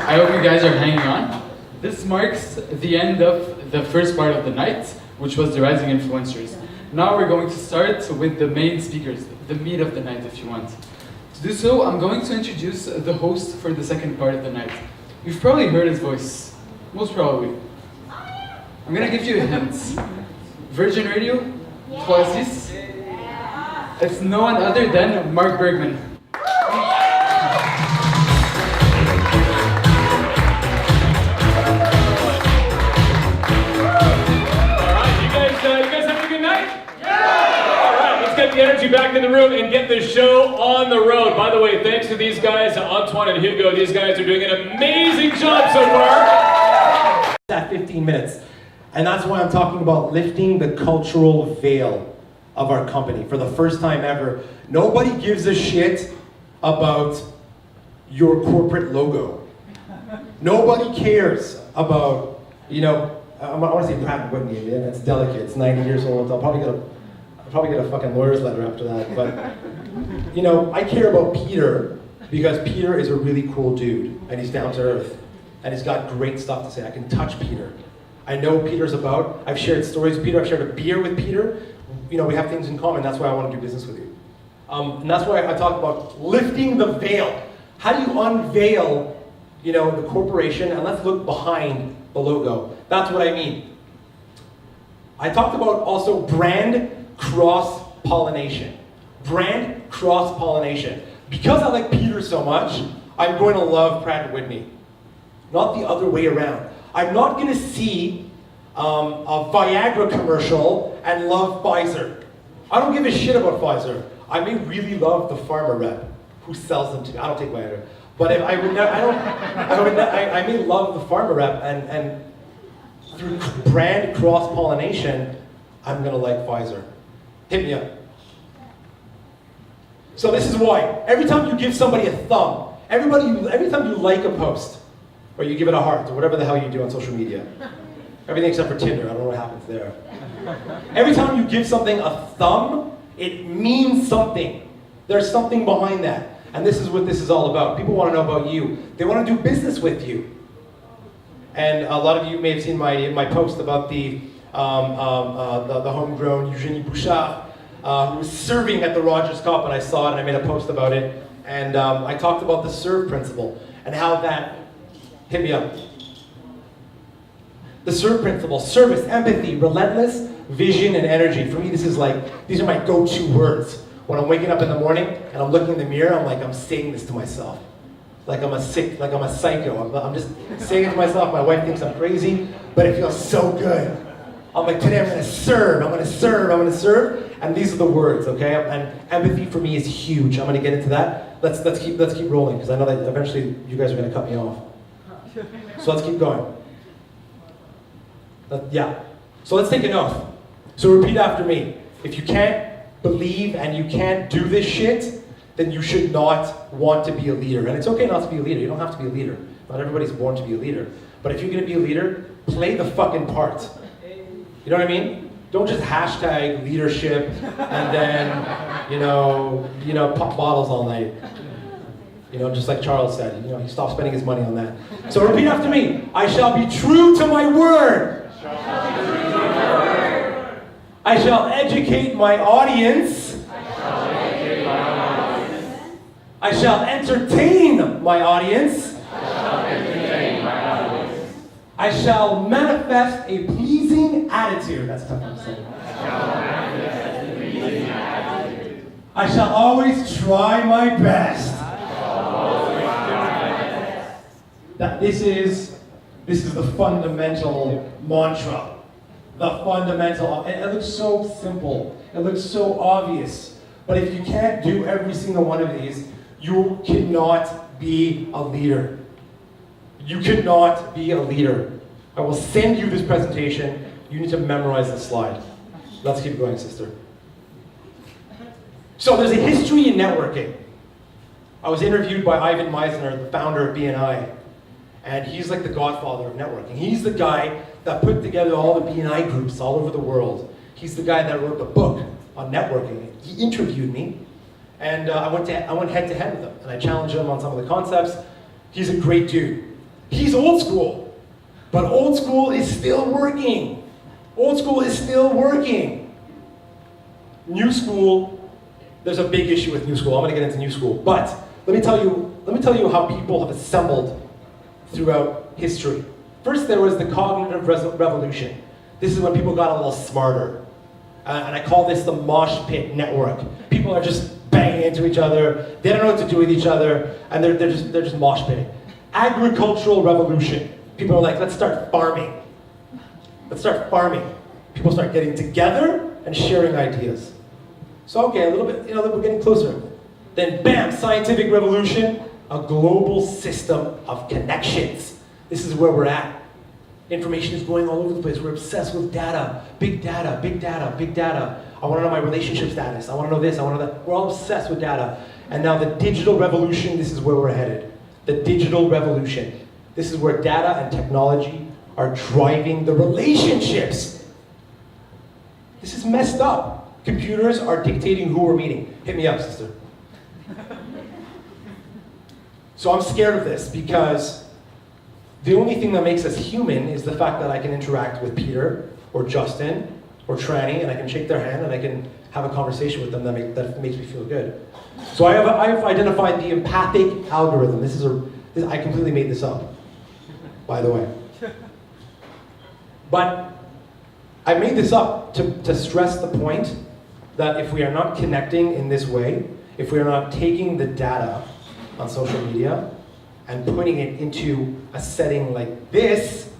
I hope you guys are hanging on. This marks the end of the first part of the night, which was the Rising Influencers. Now we're going to start with the main speakers, the meat of the night, if you want. To do so, I'm going to introduce the host for the second part of the night. You've probably heard his voice, most probably. I'm gonna give you a hint. Virgin Radio, Trois-Six. It's no one other than Mark Bergman. Get the energy back in the room and get this show on the road. By the way, thanks to these guys, Antoine and Hugo. These guys are doing an amazing job so far. At 15 minutes. And that's why I'm talking about lifting the cultural veil of our company for the first time ever. Nobody gives a shit about your corporate logo. Nobody cares about, I want to say Pratt & Whitney, yeah, it's delicate, it's 90 years old, I'll probably get a fucking lawyer's letter after that, but, I care about Peter because Peter is a really cool dude, and he's down to earth, and he's got great stuff to say. I can touch Peter. I know what Peter's about. I've shared stories with Peter. I've shared a beer with Peter. We have things in common. That's why I want to do business with you. And that's why I talk about lifting the veil. How do you unveil, the corporation? And let's look behind the logo. That's what I mean. I talked about also brand cross-pollination. Brand cross-pollination. Because I like Peter so much, I'm going to love Pratt & Whitney. Not the other way around. I'm not going to see a Viagra commercial and love Pfizer. I don't give a shit about Pfizer. I may really love the pharma rep who sells them to me. I don't take Viagra. But I may love the pharma rep, and through brand cross-pollination, I'm going to like Pfizer. Hit me up. So this is why. Every time you give somebody a thumb, every time you like a post, or you give it a heart, or whatever the hell you do on social media. Everything except for Tinder, I don't know what happens there. Every time you give something a thumb, it means something. There's something behind that. And this is what this is all about. People want to know about you. They want to do business with you. And a lot of you may have seen my post about the homegrown Eugenie Bouchard, who was serving at the Rogers Cup, and I saw it and I made a post about it. And I talked about the SERVE principle and how that, hit me up. The SERVE principle, service, empathy, relentless, vision, and energy. For me, these are my go-to words. When I'm waking up in the morning and I'm looking in the mirror, I'm saying this to myself. Like I'm a psycho. I'm just saying it to myself. My wife thinks I'm crazy, but it feels so good. I'm like, today I'm gonna serve, I'm gonna serve, I'm gonna serve. And these are the words, okay? And empathy for me is huge. I'm gonna get into that. Let's keep rolling, because I know that eventually you guys are gonna cut me off. So let's keep going. So let's take an oath. So repeat after me. If you can't believe and you can't do this shit, then you should not want to be a leader. And it's okay not to be a leader. You don't have to be a leader. Not everybody's born to be a leader. But if you're gonna be a leader, play the fucking part. You know what I mean? Don't just hashtag leadership and then, pop bottles all night. Just like Charles said, he stopped spending his money on that. So repeat after me. I shall be true to my word. I shall educate my audience. I shall entertain my audience. I shall manifest a pleasing attitude. That's tough to say. I shall always try my best. This is the fundamental mantra. The fundamental, and it looks so simple. It looks so obvious. But if you can't do every single one of these, you cannot be a leader. You cannot be a leader. I will send you this presentation. You need to memorize this slide. Let's keep going, sister. So there's a history in networking. I was interviewed by Ivan Meisner, the founder of BNI, and he's like the godfather of networking. He's the guy that put together all the BNI groups all over the world. He's the guy that wrote the book on networking. He interviewed me, and I went head to head with him, and I challenged him on some of the concepts. He's a great dude. He's old school, but old school is still working. Old school is still working. New school, there's a big issue with new school. I'm gonna get into new school, but let me tell you how people have assembled throughout history. First, there was the cognitive revolution. This is when people got a little smarter. And I call this the mosh pit network. People are just banging into each other. They don't know what to do with each other, and they're just mosh pitting. Agricultural revolution. People are like, let's start farming. Let's start farming. People start getting together and sharing ideas. So okay, a little bit, we're getting closer. Then bam, scientific revolution, a global system of connections. This is where we're at. Information is going all over the place. We're obsessed with data. Big data, big data, big data. I want to know my relationship status. I want to know this, I want to know that. We're all obsessed with data. And now the digital revolution, this is where we're headed. the digital revolution. This is where data and technology are driving the relationships. This is messed up. Computers are dictating who we're meeting. Hit me up, sister. So I'm scared of this because the only thing that makes us human is the fact that I can interact with Peter or Justin or Tranny, and I can shake their hand and I can have a conversation with them that makes me feel good. So I've identified the empathic algorithm. I completely made this up, by the way. But I made this up to stress the point that if we are not connecting in this way, if we are not taking the data on social media and putting it into a setting like this,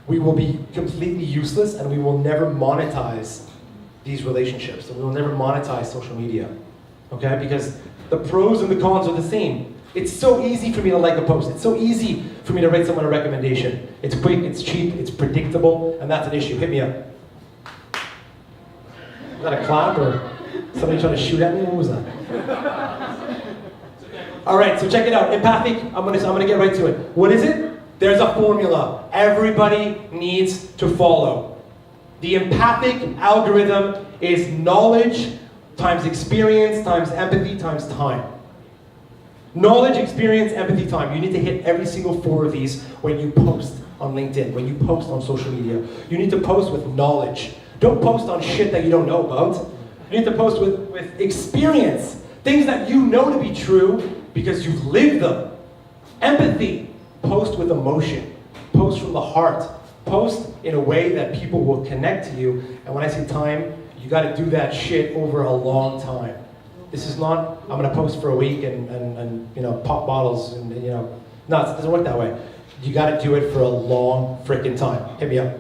we will be completely useless and we will never monetize these relationships. And we will never monetize social media, okay? Because the pros and the cons are the same. It's so easy for me to like a post. It's so easy for me to write someone a recommendation. It's quick, it's cheap, it's predictable, and that's an issue. Hit me up. Is that a clap or somebody trying to shoot at me? What was that? All right, so check it out. Empathic, I'm gonna get right to it. What is it? There's a formula everybody needs to follow. The empathic algorithm is knowledge times experience times empathy times time. Knowledge, experience, empathy, time. You need to hit every single 4 of these when you post on LinkedIn, when you post on social media. You need to post with knowledge. Don't post on shit that you don't know about. You need to post with experience. Things that you know to be true because you've lived them. Empathy. Post with emotion. Post from the heart. Post in a way that people will connect to you. And when I say time, you got to do that shit over a long time. This is not, I'm going to post for a week and pop bottles and no, it doesn't work that way. You got to do it for a long frickin' time. Hit me up.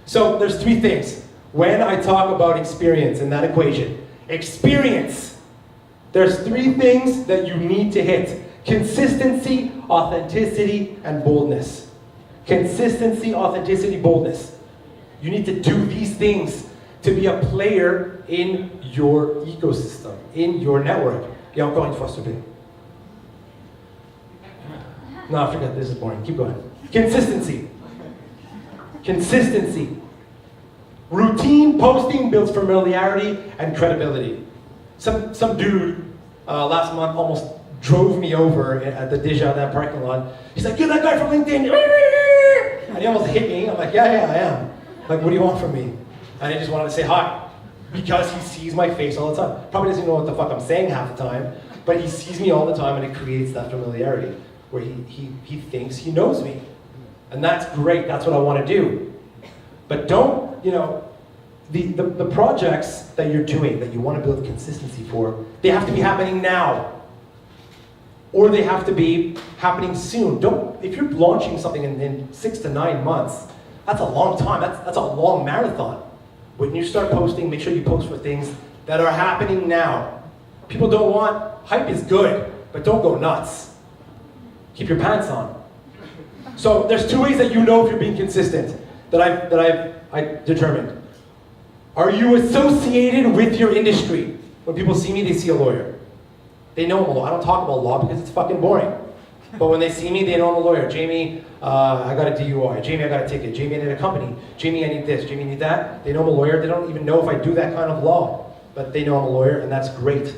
So there's 3 things. When I talk about experience in that equation, experience, there's 3 things that you need to hit. Consistency, authenticity, and boldness. Consistency, authenticity, boldness. You need to do these things to be a player in your ecosystem, in your network. Et encore une fois, s'il te plaît. No, forget this is boring. Keep going. Consistency. Consistency. Routine posting builds familiarity and credibility. Some dude last month almost drove me over at the Desjardins parking lot. He's like, "You're that guy from LinkedIn." And he almost hit me. I'm like, yeah, I am. Like, what do you want from me? And he just wanted to say hi. Because he sees my face all the time. Probably doesn't know what the fuck I'm saying half the time, but he sees me all the time and it creates that familiarity where he thinks he knows me. And that's great, that's what I want to do. But don't, the projects that you're doing, that you want to build consistency for, they have to be happening now. Or they have to be happening soon. If you're launching something in 6 to 9 months, that's a long time, that's a long marathon. When you start posting, make sure you post for things that are happening now. People don't want, hype is good, but don't go nuts. Keep your pants on. So there's 2 ways that you know if you're being consistent that I've determined. Are you associated with your industry? When people see me, they see a lawyer. They know I'm a lawyer. I don't talk about law because it's fucking boring. But when they see me, they know I'm a lawyer. Jamie, I got a DUI. Jamie, I got a ticket. Jamie, I need a company. Jamie, I need this. Jamie, I need that. They know I'm a lawyer. They don't even know if I do that kind of law. But they know I'm a lawyer, and that's great.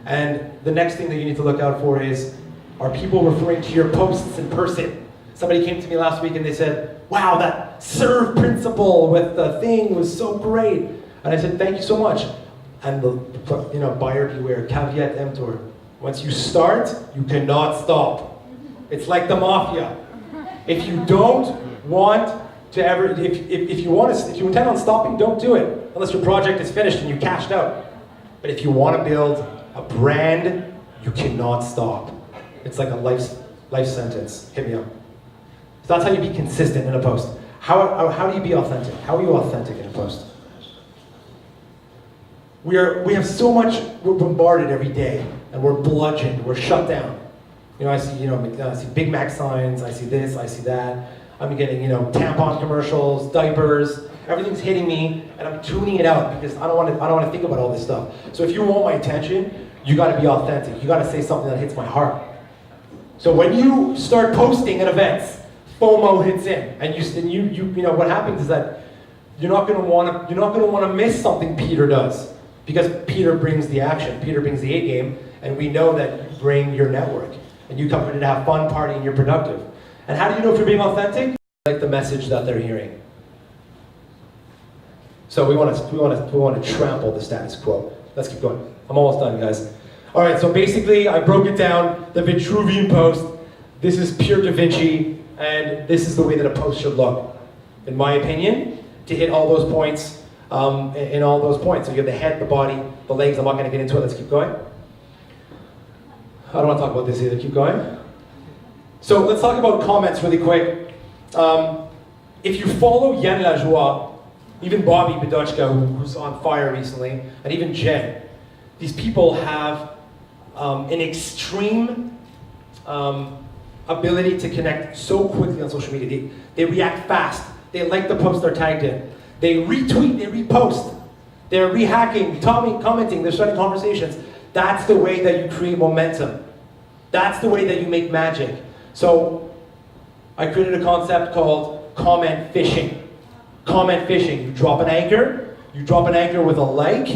And the next thing that you need to look out for is, are people referring to your posts in person? Somebody came to me last week and they said, "Wow, that serve principle with the thing was so great." And I said, "Thank you so much." And the buyer beware, caveat emptor. Once you start, you cannot stop. It's like the mafia. If you don't want to ever, if you intend on stopping, don't do it unless your project is finished and you cashed out. But if you want to build a brand, you cannot stop. It's like a life sentence. Hit me up. So that's how you be consistent in a post. How do you be authentic? How are you authentic in a post? We have so much, we're bombarded every day, and we're bludgeoned, we're shut down. I see Big Mac signs, I see this, I see that. I'm getting, tampon commercials, diapers, everything's hitting me, and I'm tuning it out because I don't want to think about all this stuff. So if you want my attention, you got to be authentic. You got to say something that hits my heart. So when you start posting at events, FOMO hits in, and you know what happens is that you're not going to want to miss something Peter does, because Peter brings the action, Peter brings the A game, and we know that you bring your network, and you come here to have fun, party, and you're productive. And how do you know if you're being authentic? Like the message that they're hearing. So we want to trample the status quo. Let's keep going. I'm almost done, guys. All right. So basically, I broke it down. The Vitruvian post. This is pure Da Vinci, and this is the way that a post should look, in my opinion, to hit all those points. In all those points. So you have the head, the body, the legs. I'm not going to get into it. Let's keep going. I don't want to talk about this either. Keep going. So let's talk about comments really quick. If you follow Yann Lajoie, even Bobby Bedochka, who's on fire recently, and even Jen, these people have an extreme ability to connect so quickly on social media. They react fast. They like the post they're tagged in. They retweet, they repost. They're rehacking, commenting, they're starting conversations. That's the way that you create momentum. That's the way that you make magic. So I created a concept called comment fishing. Comment fishing. You drop an anchor with a like,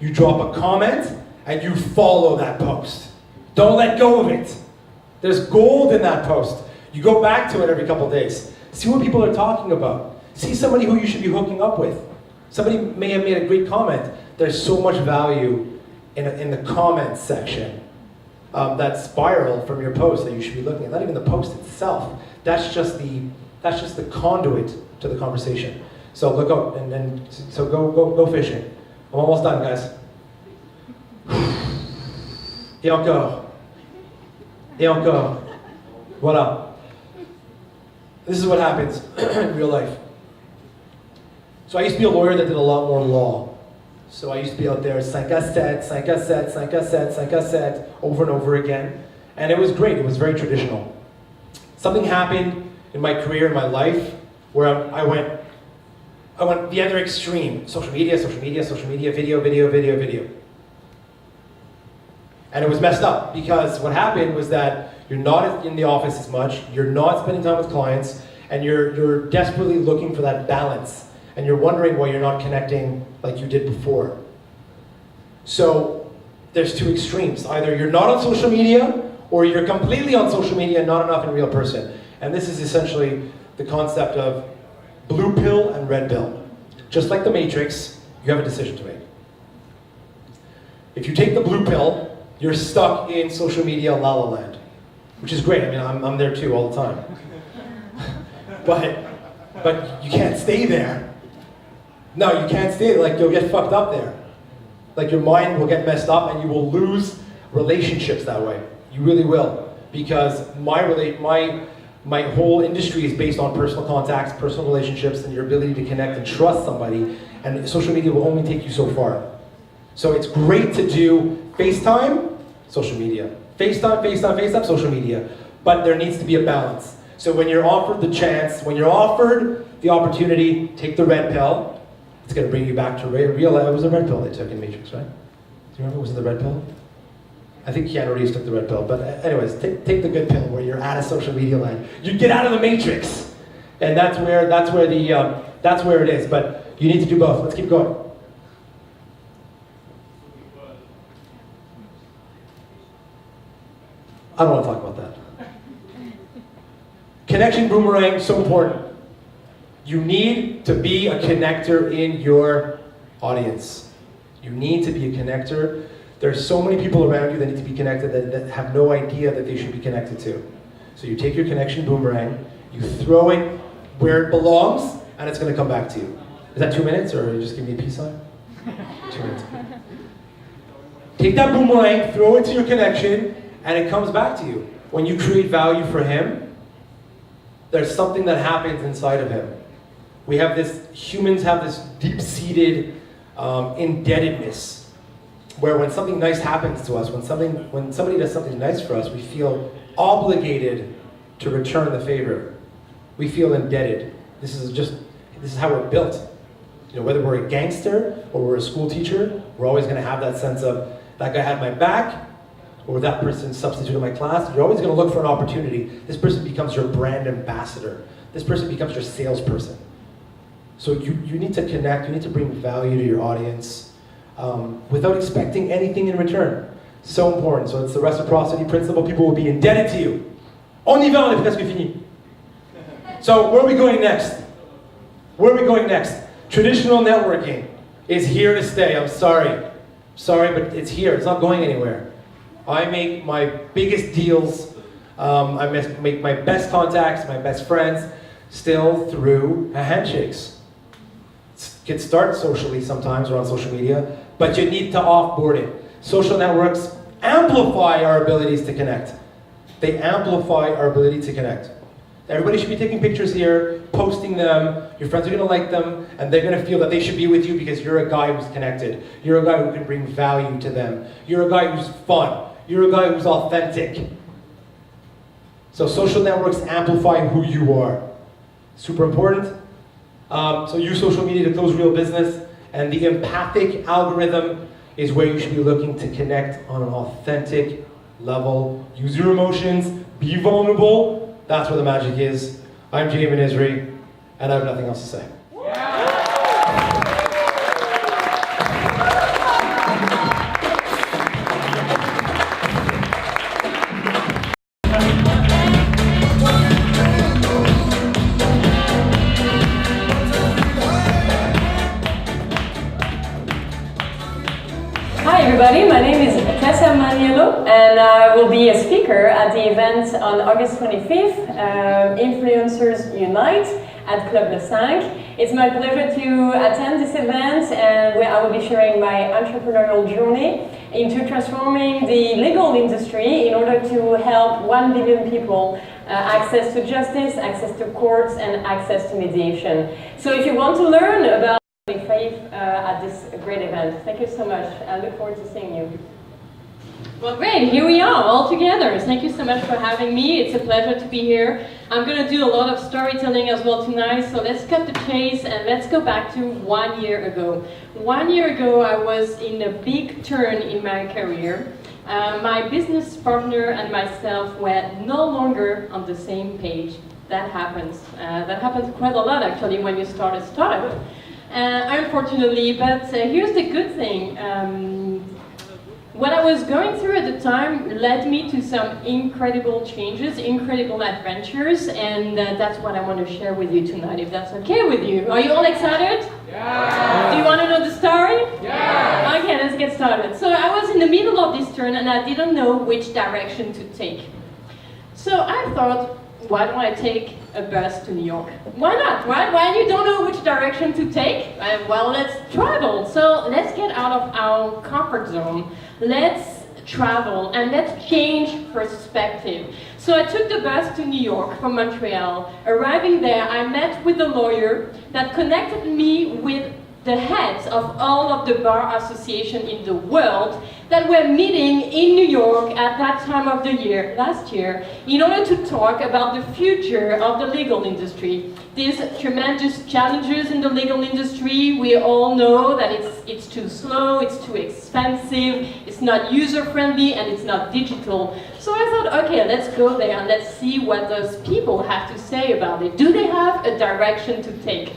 you drop a comment, and you follow that post. Don't let go of it. There's gold in that post. You go back to it every couple days. See what people are talking about. See somebody who you should be hooking up with. Somebody may have made a great comment. There's so much value in the comments section. That spiral from your post that you should be looking at. Not even the post itself. That's just the conduit to the conversation. So look out and so go fishing. I'm almost done, guys. Et encore. Et encore. Voila. This is what happens in real life. So I used to be a lawyer that did a lot more law. So I used to be out there, cinq à sept, over and over again. And it was great, it was very traditional. Something happened in my career, in my life, where I went the other extreme. Social media, video. And it was messed up, because what happened was that you're not in the office as much, you're not spending time with clients, and you're desperately looking for that balance. And you're wondering why you're not connecting like you did before. So there's two extremes. Either you're not on social media, or you're completely on social media and not enough in real person. And this is essentially the concept of blue pill and red pill. Just like the Matrix, you have a decision to make. If you take the blue pill, you're stuck in social media la la land, which is great. I mean, I'm there too all the time. But you can't stay there. No, you can't stay there. Like, you'll get fucked up there. Like, your mind will get messed up, and you will lose relationships that way. You really will, because my whole industry is based on personal contacts, personal relationships, and your ability to connect and trust somebody. And social media will only take you so far. So it's great to do FaceTime, social media. FaceTime, social media. But there needs to be a balance. So when you're offered the chance, when you're offered the opportunity, take the red pill. It's going to bring you back to real life. It was a red pill they took in Matrix, right? Do you remember? Was it the red pill? I think Keanu Reeves took the red pill. But anyways, take the good pill where you're out of social media land. You get out of the Matrix, and that's where it is. But you need to do both. Let's keep going. I don't want to talk about that. Connection boomerang, so important. You need to be a connector in your audience. You need to be a connector. There's so many people around you that need to be connected that have no idea that they should be connected to. So you take your connection boomerang, you throw it where it belongs, and it's going to come back to you. Is that 2 minutes, or you just give me a peace sign? 2 minutes. Take that boomerang, throw it to your connection, and it comes back to you. When you create value for him, there's something that happens inside of him. Humans have this deep-seated indebtedness, where when something nice happens to us, when somebody does something nice for us, we feel obligated to return the favor. We feel indebted. This is how we're built. You know, whether we're a gangster or we're a school teacher, we're always going to have that sense of, that guy had my back. or that person substituted my class, you're always going to look for an opportunity. This person becomes your brand ambassador. This person becomes your salesperson. So you need to connect, you need to bring value to your audience without expecting anything in return. So important. So it's the reciprocity principle. People will be indebted to you. On y va, on est presque fini. So where are we going next? Where are we going next? Traditional networking is here to stay. I'm sorry. Sorry, but it's here. It's not going anywhere. I make my biggest deals, I make my best contacts, my best friends, still through handshakes. Kids start socially sometimes or on social media, but you need to offboard it. Social networks amplify our abilities to connect. They amplify our ability to connect. Everybody should be taking pictures here, posting them. Your friends are going to like them, and they're going to feel that they should be with you because you're a guy who's connected. You're a guy who can bring value to them. You're a guy who's fun. You're a guy who's authentic. So social networks amplify who you are. Super important. So use social media to close real business, and the empathic algorithm is where you should be looking to connect on an authentic level. Use your emotions, be vulnerable. That's where the magic is. I'm Jamin Isri, and I have nothing else to say. Hi everybody, my name is Tessa Maniello and I will be a speaker at the event on August 25th, Influencers Unite at Club Le Cinq. It's my pleasure to attend this event and where I will be sharing my entrepreneurial journey into transforming the legal industry in order to help 1 billion people access to justice, access to courts and access to mediation. So if you want to learn about faith at this great event. Thank you so much. I look forward to seeing you. Well, great. Here we are all together. Thank you so much for having me. It's a pleasure to be here. I'm going to do a lot of storytelling as well tonight, so let's cut the chase and let's go back to 1 year ago. 1 year ago, I was in a big turn in my career. My business partner and myself were no longer on the same page. That happens. That happens quite a lot, actually, when you start a startup. Unfortunately, but here's the good thing. What I was going through at the time led me to some incredible changes, incredible adventures, and that's what I want to share with you tonight, if that's okay with you. Are you all excited? Yeah! Do you want to know the story? Yeah! Okay, let's get started. So I was in the middle of this turn and I didn't know which direction to take. So I thought, why don't I take a bus to New York? Why not, right? When you don't know which direction to take, well, let's travel. So let's get out of our comfort zone. Let's travel and let's change perspective. So I took the bus to New York from Montreal. Arriving there, I met with a lawyer that connected me with the heads of all of the bar associations in the world that were meeting in New York at that time of the year, last year, in order to talk about the future of the legal industry. These tremendous challenges in the legal industry, we all know that it's too slow, it's too expensive, it's not user-friendly, and it's not digital. So I thought, okay, let's go there and let's see what those people have to say about it. Do they have a direction to take?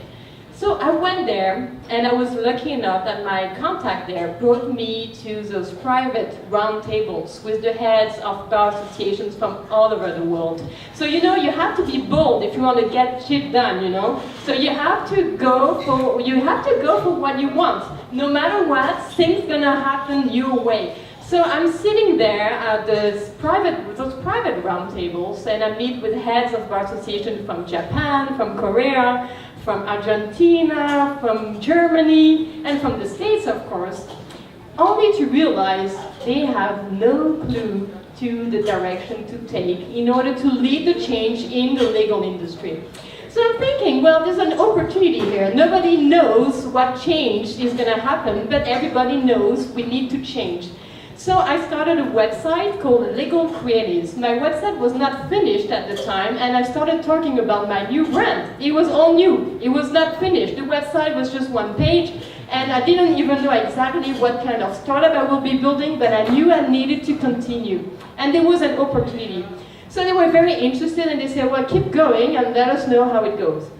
So I went there, and I was lucky enough that my contact there brought me to those private roundtables with the heads of bar associations from all over the world. So you know, you have to be bold if you want to get shit done, you know. So you have to go for what you want. No matter what, things gonna happen your way. So I'm sitting there at those private roundtables, and I meet with heads of bar associations from Japan, from Korea, from Argentina, from Germany, and from the States, of course, only to realize they have no clue to the direction to take in order to lead the change in the legal industry. So I'm thinking, well, there's an opportunity here. Nobody knows what change is going to happen, but everybody knows we need to change. So I started a website called Legal Creatives. My website was not finished at the time, and I started talking about my new brand. It was all new. It was not finished. The website was just one page, And I didn't even know exactly what kind of startup I will be building, but I knew I needed to continue. And there was an opportunity. So they were very interested and they said, well, keep going and let us know how it goes.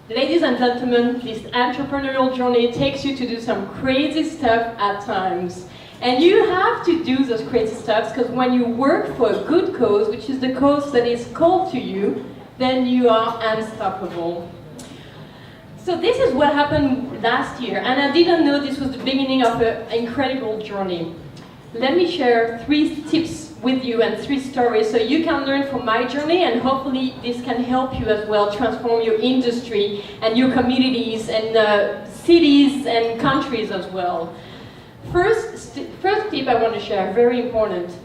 Ladies and gentlemen, this entrepreneurial journey takes you to do some crazy stuff at times. And you have to do those crazy stuff because when you work for a good cause, which is the cause that is called to you, then you are unstoppable. So this is what happened last year, and I didn't know this was the beginning of an incredible journey. Let me share 3 tips with you and 3 stories so you can learn from my journey, and hopefully this can help you as well transform your industry and your communities and cities and countries as well. First tip I want to share, very important.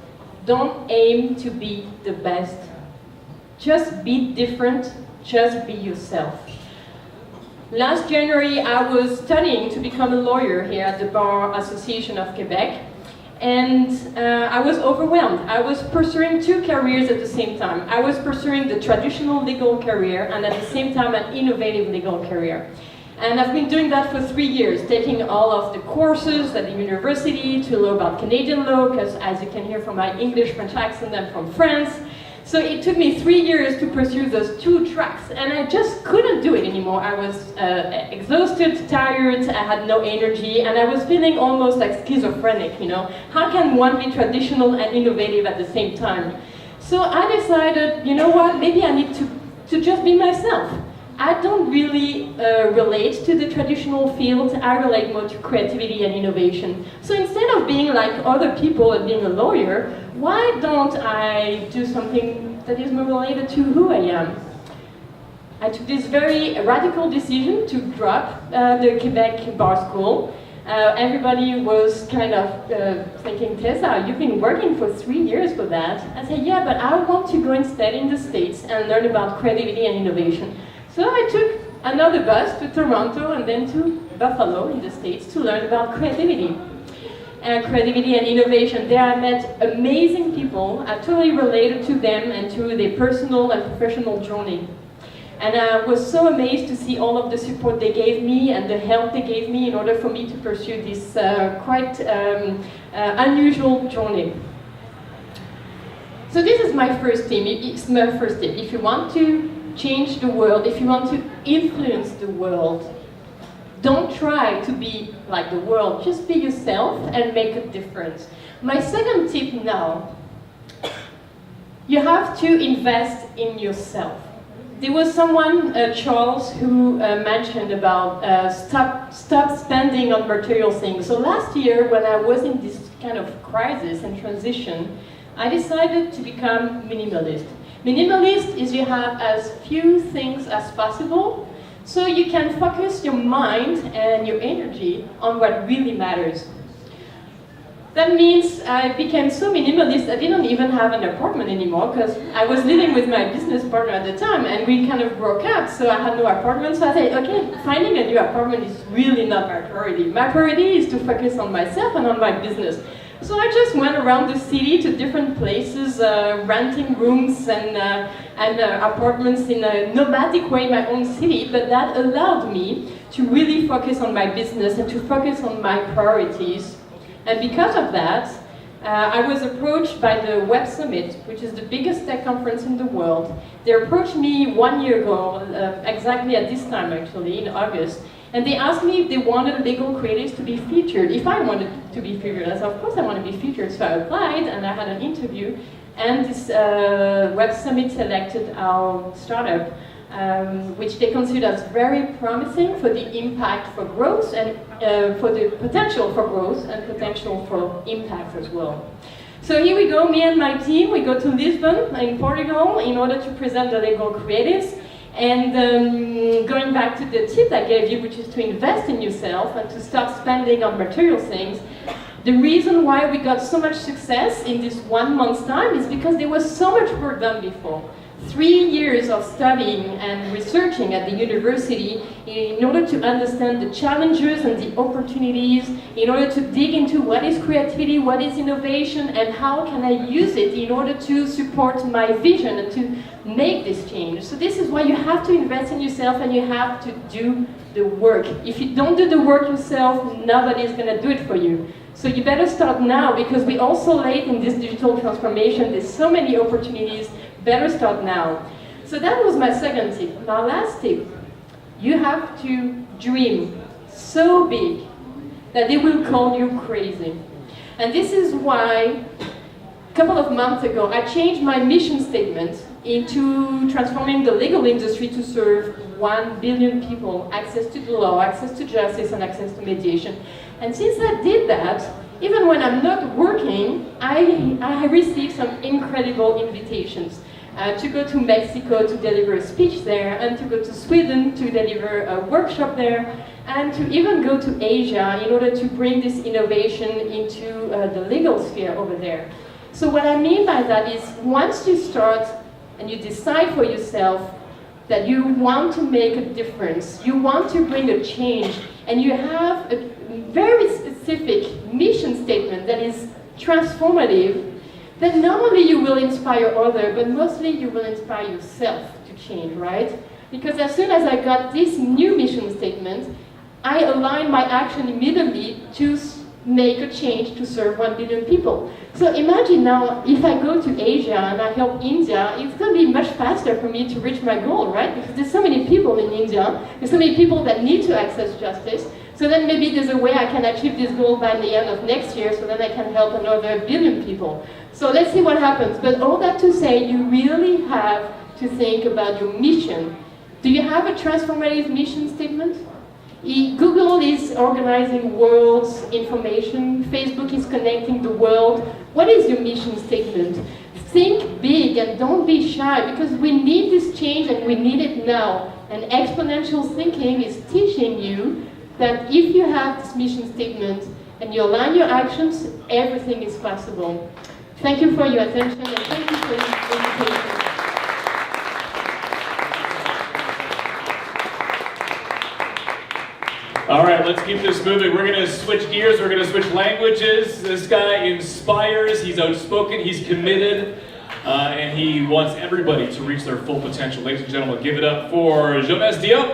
Don't aim to be the best. Just be different, just be yourself. Last January, I was studying to become a lawyer here at the Bar Association of Quebec, and I was overwhelmed. I was pursuing 2 careers at the same time. I was pursuing the traditional legal career and at the same time an innovative legal career. And I've been doing that for 3 years, taking all of the courses at the university to learn about Canadian law, because as you can hear from my English-French accent, I'm from France. So it took me 3 years to pursue those 2 tracks, and I just couldn't do it anymore. I was exhausted, tired, I had no energy, and I was feeling almost like schizophrenic, you know. How can one be traditional and innovative at the same time? So I decided, you know what, maybe I need to just be myself. I don't really relate to the traditional field. I relate more to creativity and innovation. So instead of being like other people and being a lawyer, why don't I do something that is more related to who I am? I took this very radical decision to drop the Quebec Bar School. Everybody was kind of thinking, Tessa, you've been working for 3 years for that. I said, yeah, but I want to go instead in the States and learn about creativity and innovation. So I took another bus to Toronto and then to Buffalo in the States to learn about creativity. Creativity and innovation. There I met amazing people. I totally related to them and to their personal and professional journey. And I was so amazed to see all of the support they gave me and the help they gave me in order for me to pursue this quite unusual journey. So this is my first tip. It's my first tip. If you want to change the world, if you want to influence the world, don't try to be like the world, just be yourself and make a difference. My second tip now, you have to invest in yourself. There was someone, Charles, who mentioned about stop spending on material things. So last year, when I was in this kind of crisis and transition, I decided to become minimalist. Minimalist is you have as few things as possible, so you can focus your mind and your energy on what really matters. That means I became so minimalist I didn't even have an apartment anymore because I was living with my business partner at the time and we kind of broke up, so I had no apartment. So I said, okay, finding a new apartment is really not my priority. My priority is to focus on myself and on my business. So I just went around the city to different places, renting rooms and apartments in a nomadic way in my own city, but that allowed me to really focus on my business and to focus on my priorities. And because of that, I was approached by the Web Summit, which is the biggest tech conference in the world. They approached me 1 year ago, exactly at this time actually, in August, and they asked me if they wanted legal creatives to be featured, if I wanted to be featured. I said, of course I want to be featured, so I applied and I had an interview, and this Web Summit selected our startup, which they consider as very promising for the impact for growth and for the potential for growth and potential for impact as well. So here we go, me and my team, we go to Lisbon in Portugal in order to present the legal creatives. And going back to the tip I gave you, which is to invest in yourself and to stop spending on material things, the reason why we got so much success in this 1 month's time is because there was so much work done before. 3 years of studying and researching at the university in order to understand the challenges and the opportunities, in order to dig into what is creativity, what is innovation, and how can I use it in order to support my vision and to make this change. So this is why you have to invest in yourself and you have to do the work. If you don't do the work yourself, nobody's going to do it for you. So you better start now, because we're also late in this digital transformation. There's so many opportunities. Better start now. So that was my second tip. My last tip, you have to dream so big that they will call you crazy. And this is why a couple of months ago I changed my mission statement into transforming the legal industry to serve 1 billion people, access to the law, access to justice, and access to mediation. And since I did that, even when I'm not working, I received some incredible invitations. To go to Mexico to deliver a speech there, and to go to Sweden to deliver a workshop there, and to even go to Asia in order to bring this innovation into the legal sphere over there. So what I mean by that is, once you start and you decide for yourself that you want to make a difference, you want to bring a change, and you have a very specific mission statement that is transformative, then not only you will inspire others, but mostly you will inspire yourself to change, right? Because as soon as I got this new mission statement, I aligned my action immediately to make a change to serve 1 billion people. So imagine now, if I go to Asia and I help India, it's going to be much faster for me to reach my goal, right? Because there's so many people in India, there's so many people that need to access justice. So then maybe there's a way I can achieve this goal by the end of next year, so then I can help another 1 billion people. So let's see what happens. But all that to say, you really have to think about your mission. Do you have a transformative mission statement? Google is organizing world's information. Facebook is connecting the world. What is your mission statement? Think big and don't be shy, because we need this change and we need it now. And exponential thinking is teaching you that if you have this mission statement and you align your actions, everything is possible. Thank you for your attention and thank you for your invitation. All right, let's keep this moving. We're going to switch gears. We're going to switch languages. This guy inspires. He's outspoken. He's committed. And he wants everybody to reach their full potential. Ladies and gentlemen, give it up for Jonas Diop.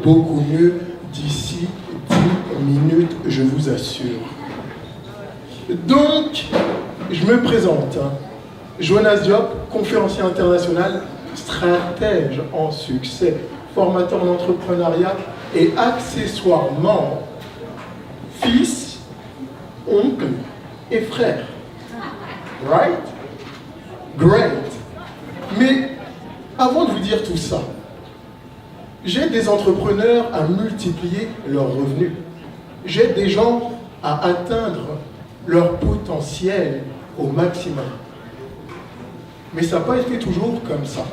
Beaucoup mieux d'ici 10 minutes, je vous assure. Donc, je me présente. Jonas Diop, conférencier international, stratège en succès, formateur en entrepreneuriat et accessoirement fils, oncle et frère. Right? Great. Mais avant de vous dire tout ça, j'ai des entrepreneurs à multiplier leurs revenus. J'ai des gens à atteindre leur potentiel au maximum. Mais ça n'a pas été toujours comme ça.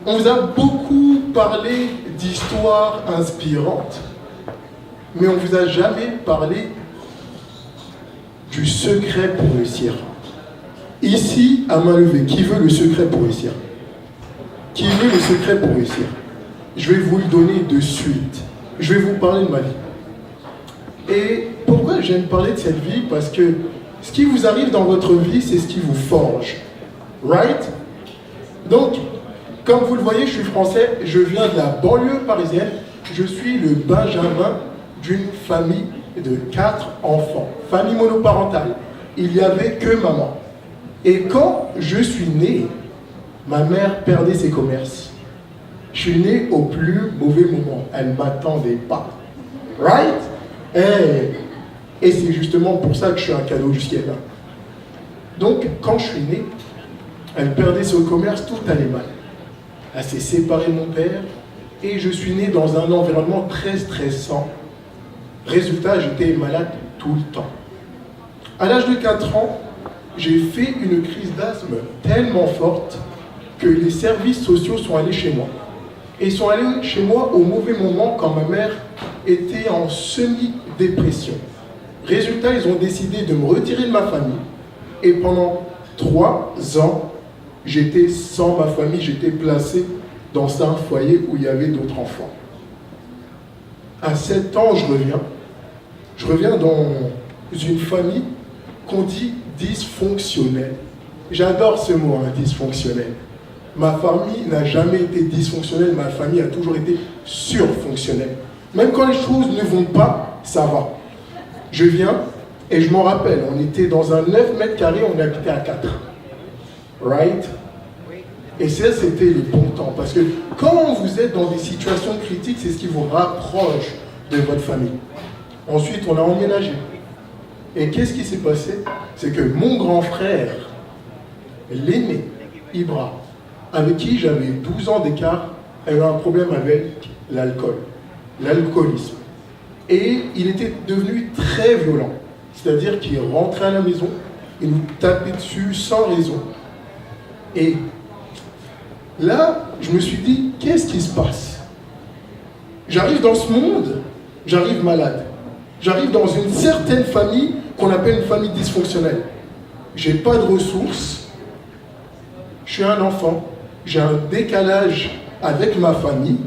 On vous a beaucoup parlé d'histoires inspirantes, mais on ne vous a jamais parlé du secret pour réussir. Ici, à main levée, qui veut le secret pour réussir? Qui veut le secret pour réussir? Je vais vous le donner de suite. Je vais vous parler de ma vie. Et pourquoi j'aime parler de cette vie? Parce que ce qui vous arrive dans votre vie, c'est ce qui vous forge. Right? Donc, comme vous le voyez, je suis français, je viens de la banlieue parisienne, je suis le benjamin d'une famille de 4 enfants, famille monoparentale. Il n'y avait que maman. Et quand je suis né, ma mère perdait ses commerces. Je suis né au plus mauvais moment. Elle ne m'attendait pas. Right? Et c'est justement pour ça que je suis un cadeau du ciel. Donc, quand je suis né, elle perdait son commerce, tout allait mal. Elle s'est séparée de mon père et je suis né dans un environnement très stressant. Résultat, j'étais malade tout le temps. À l'âge de 4 ans, j'ai fait une crise d'asthme tellement forte que les services sociaux sont allés chez moi. Et ils sont allés chez moi au mauvais moment quand ma mère était en semi-dépression. Résultat, ils ont décidé de me retirer de ma famille. Et pendant 3 ans, j'étais sans ma famille, j'étais placé dans un foyer où il y avait d'autres enfants. À 7 ans, je reviens dans une famille qu'on dit dysfonctionnelle. J'adore ce mot, hein, dysfonctionnel. Ma famille n'a jamais été dysfonctionnelle, ma famille a toujours été surfonctionnelle. Même quand les choses ne vont pas, ça va. Je viens et je m'en rappelle, on était dans un 9 mètres carrés, on habitait à 4. Right? Et ça, c'était le bon temps. Parce que quand vous êtes dans des situations critiques, c'est ce qui vous rapproche de votre famille. Ensuite, on a emménagé. Et qu'est-ce qui s'est passé? C'est que mon grand frère, l'aîné, Ibra, avec qui j'avais 12 ans d'écart, a eu un problème avec l'alcoolisme. Et il était devenu très violent. C'est-à-dire qu'il rentrait à la maison, il nous tapait dessus sans raison. Et là, je me suis dit, qu'est-ce qui se passe? J'arrive dans ce monde, j'arrive malade. J'arrive dans une certaine famille qu'on appelle une famille dysfonctionnelle. J'ai pas de ressources, je suis un enfant, j'ai un décalage avec ma famille,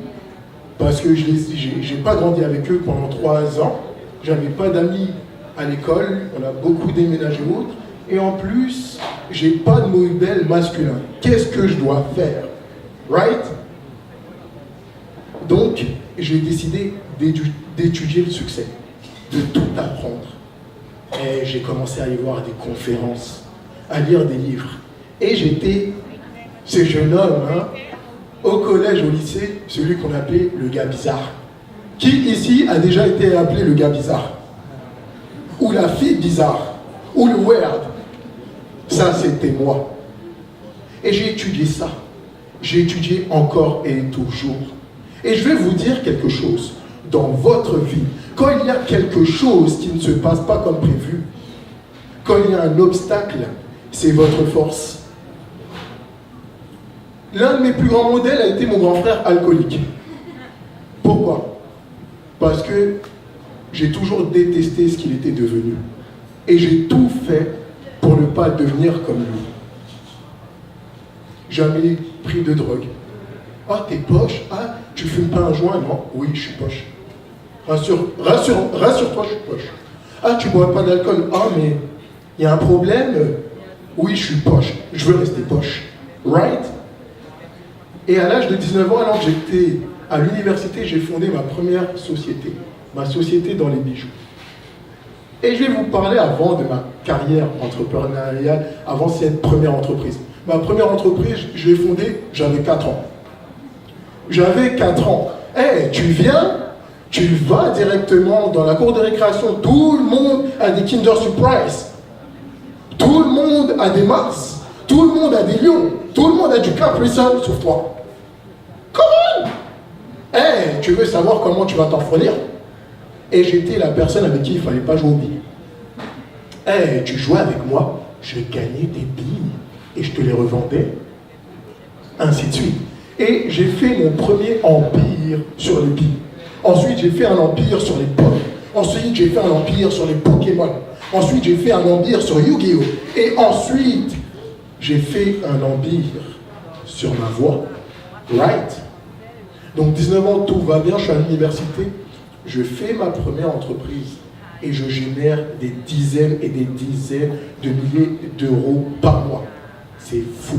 parce que je n'ai pas grandi avec eux pendant 3 ans, j'avais pas d'amis à l'école, on a beaucoup déménagé ou autre, et en plus, j'ai pas de modèle masculin. Qu'est-ce que je dois faire? Right? Donc, j'ai décidé d'étudier le succès, de tout apprendre. Et j'ai commencé à aller voir des conférences, à lire des livres. Et j'étais ce jeune homme, hein, au collège, au lycée, celui qu'on appelait le gars bizarre. Qui ici a déjà été appelé le gars bizarre? Ou la fille bizarre? Ou le weird? Ça, c'était moi. Et j'ai étudié ça. J'ai étudié encore et toujours. Et je vais vous dire quelque chose. Dans votre vie, quand il y a quelque chose qui ne se passe pas comme prévu, quand il y a un obstacle, c'est votre force. L'un de mes plus grands modèles a été mon grand frère alcoolique. Pourquoi? Parce que j'ai toujours détesté ce qu'il était devenu. Et j'ai tout fait pour ne pas devenir comme lui. Jamais pris de drogue. Ah, t'es poche? Ah, tu fumes pas un joint? Non, oui, je suis poche. Rassure-toi, je suis poche. Ah, tu bois pas d'alcool? Ah, mais il y a un problème? Oui, je suis poche. Je veux rester poche. Right? Et à l'âge de 19 ans, alors que j'étais à l'université, j'ai fondé ma première société. Ma société dans les bijoux. Et je vais vous parler avant de ma carrière entrepreneuriale, avant cette première entreprise. Ma première entreprise, je l'ai fondée, j'avais 4 ans. J'avais 4 ans. Hey, tu viens, tu vas directement dans la cour de récréation, tout le monde a des Kinder Surprise. Tout le monde a des Mars. Tout le monde a des lions. Tout le monde a du Capri Sun, sauf toi. Comment? Hey, tu veux savoir comment tu vas t'en fournir? Et j'étais la personne avec qui il ne fallait pas jouer aux billes. Hey, tu jouais avec moi, je gagnais des billes et je te les revendais. Ainsi de suite. Et j'ai fait mon premier empire sur les billes. Ensuite, j'ai fait un empire sur les pommes. Ensuite, j'ai fait un empire sur les Pokémon. Ensuite, j'ai fait un empire sur Yu-Gi-Oh! Et ensuite, j'ai fait un empire sur ma voix. Right? Donc, 19 ans, tout va bien, je suis à l'université. Je fais ma première entreprise et je génère des dizaines et des dizaines de milliers d'euros par mois. C'est fou.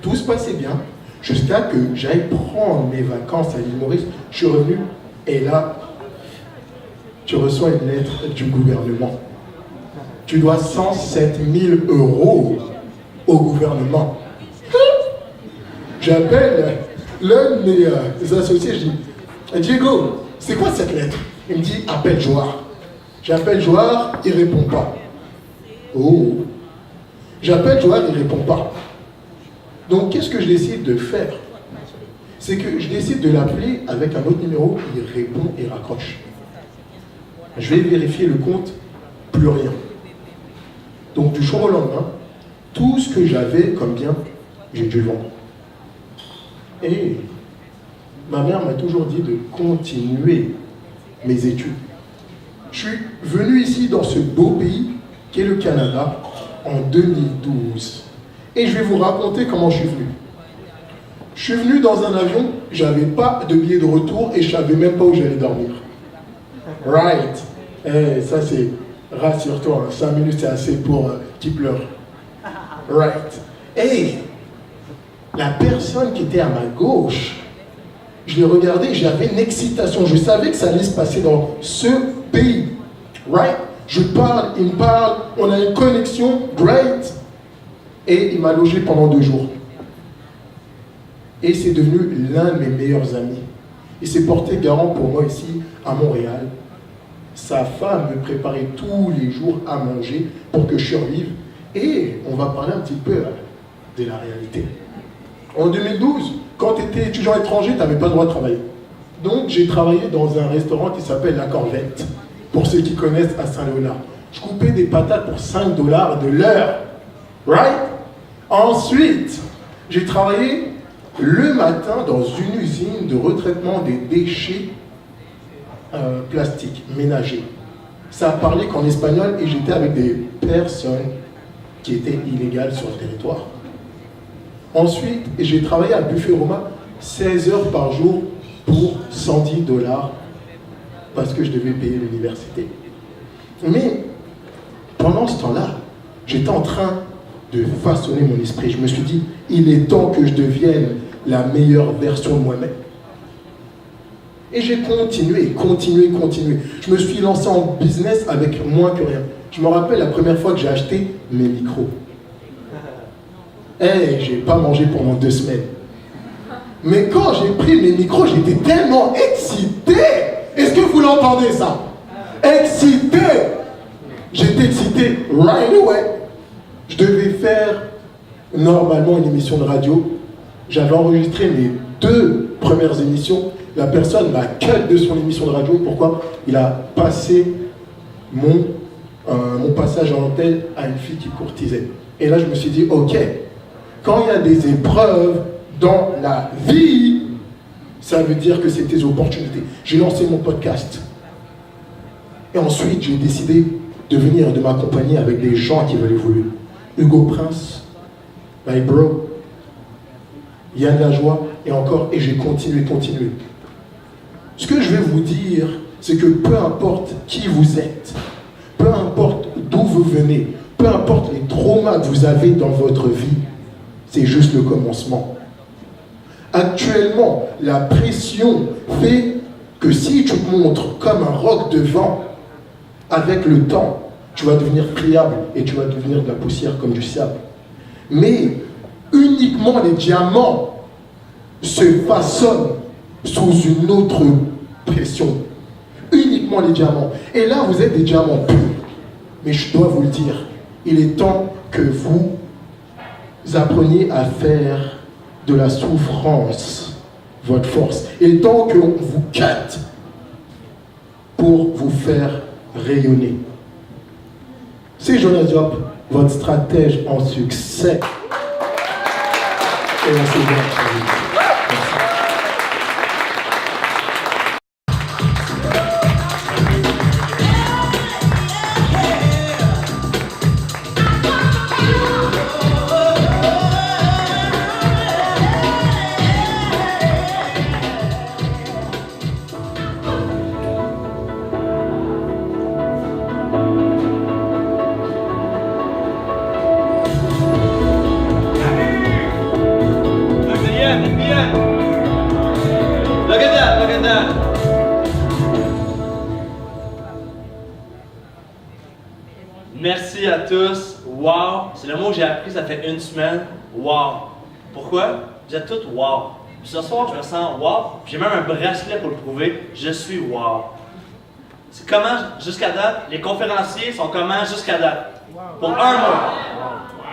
Tout se passait bien jusqu'à que j'aille prendre mes vacances à l'île Maurice. Je suis revenu et là, tu reçois une lettre du gouvernement. Tu dois 107 000 € au gouvernement. J'appelle l'un de mes associés, je dis, Diego, c'est quoi cette lettre? Il me dit, appelle Joar. J'appelle Joar, il ne répond pas. Oh. J'appelle Joar, il ne répond pas. Donc, qu'est-ce que je décide de faire? C'est que je décide de l'appeler avec un autre numéro, il répond et raccroche. Je vais vérifier le compte, plus rien. Donc, du jour au lendemain, tout ce que j'avais comme bien, j'ai dû le vendre. Et ma mère m'a toujours dit de continuer mes études. Je suis venu ici dans ce beau pays qui est le Canada en 2012. Et je vais vous raconter comment je suis venu. Je suis venu dans un avion, j'avais pas de billet de retour et je savais même pas où j'allais dormir. Right. Eh, ça c'est, rassure-toi, 5 minutes c'est assez pour qui pleure. Right. Et la personne qui était à ma gauche, je l'ai regardé, j'avais une excitation. Je savais que ça allait se passer dans ce pays. Right? Je parle, il me parle, on a une connexion, great. Et il m'a logé pendant 2 jours. Et c'est devenu l'un de mes meilleurs amis. Il s'est porté garant pour moi ici à Montréal. Sa femme me préparait tous les jours à manger pour que je survive. Et on va parler un petit peu de la réalité. En 2012, quand tu étais étudiant étranger, tu n'avais pas le droit de travailler. Donc j'ai travaillé dans un restaurant qui s'appelle La Corvette, pour ceux qui connaissent à Saint-Léonard. Je coupais des patates pour $5 de l'heure. Right? Ensuite, j'ai travaillé le matin dans une usine de retraitement des déchets plastiques, ménagers. Ça a parlé qu'en espagnol et j'étais avec des personnes qui étaient illégales sur le territoire. Ensuite, j'ai travaillé à Buffet Roma 16 heures par jour pour $110 parce que je devais payer l'université. Mais pendant ce temps-là, j'étais en train de façonner mon esprit. Je me suis dit, il est temps que je devienne la meilleure version de moi-même. Et j'ai continué. Je me suis lancé en business avec moins que rien. Je me rappelle la première fois que j'ai acheté mes micros. J'ai pas mangé pendant 2 semaines. Mais quand j'ai pris mes micros, j'étais tellement excité. Est-ce que vous l'entendez ça? Excité. J'étais excité right away. Je devais faire normalement une émission de radio. J'avais enregistré mes 2 premières émissions. La personne m'a cut de son émission de radio. Pourquoi? Il a passé mon passage en antenne à une fille qui courtisait. Et là, je me suis dit, ok, quand il y a des épreuves dans la vie, ça veut dire que c'est des opportunités. J'ai lancé mon podcast. Et ensuite, j'ai décidé de venir, de m'accompagner avec des gens qui veulent évoluer. Hugo Prince, my bro, Yann Lajoie, et encore, et j'ai continué. Ce que je vais vous dire, c'est que peu importe qui vous êtes, peu importe d'où vous venez, peu importe les traumas que vous avez dans votre vie, c'est juste le commencement. Actuellement, la pression fait que si tu te montres comme un roc de vent, avec le temps, tu vas devenir friable et tu vas devenir de la poussière comme du sable. Mais uniquement les diamants se façonnent sous une autre pression. Uniquement les diamants. Et là, vous êtes des diamants purs. Mais je dois vous le dire, il est temps que vous appreniez à faire de la souffrance votre force. Il est temps qu'on vous cut pour vous faire rayonner. C'est Jonas Diop, votre stratège en succès. Et on se voit très vite. Merci à tous. Wow! C'est le mot que j'ai appris, ça fait 1 semaine. Wow! Pourquoi? Vous êtes tous wow. Puis ce soir, je me sens wow. J'ai même un bracelet pour le prouver. Je suis wow. C'est comment jusqu'à date? Les conférenciers sont comment jusqu'à date? Pour un mot.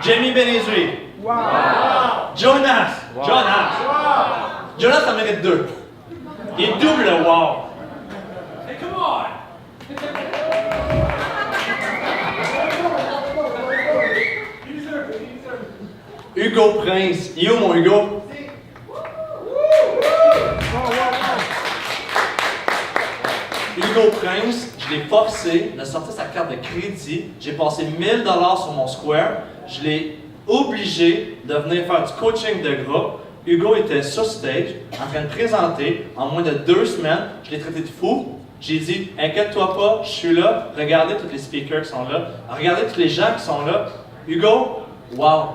Jamie Benezui. Wow. Jonas. Wow. Jonas, ça mérite 2. Il double le wow. Hey, come on! Hugo Prince. Il est où mon Hugo? Hugo Prince, je je l'ai forcé de sortir sa carte de crédit. J'ai passé 1000 $ sur mon Square. Je l'ai obligé de venir faire du coaching de groupe. Hugo était sur stage, en train de présenter. En moins de 2 semaines, je l'ai traité de fou. J'ai dit, inquiète-toi pas, je suis là. Regardez tous les speakers qui sont là. Regardez tous les gens qui sont là. Hugo, wow!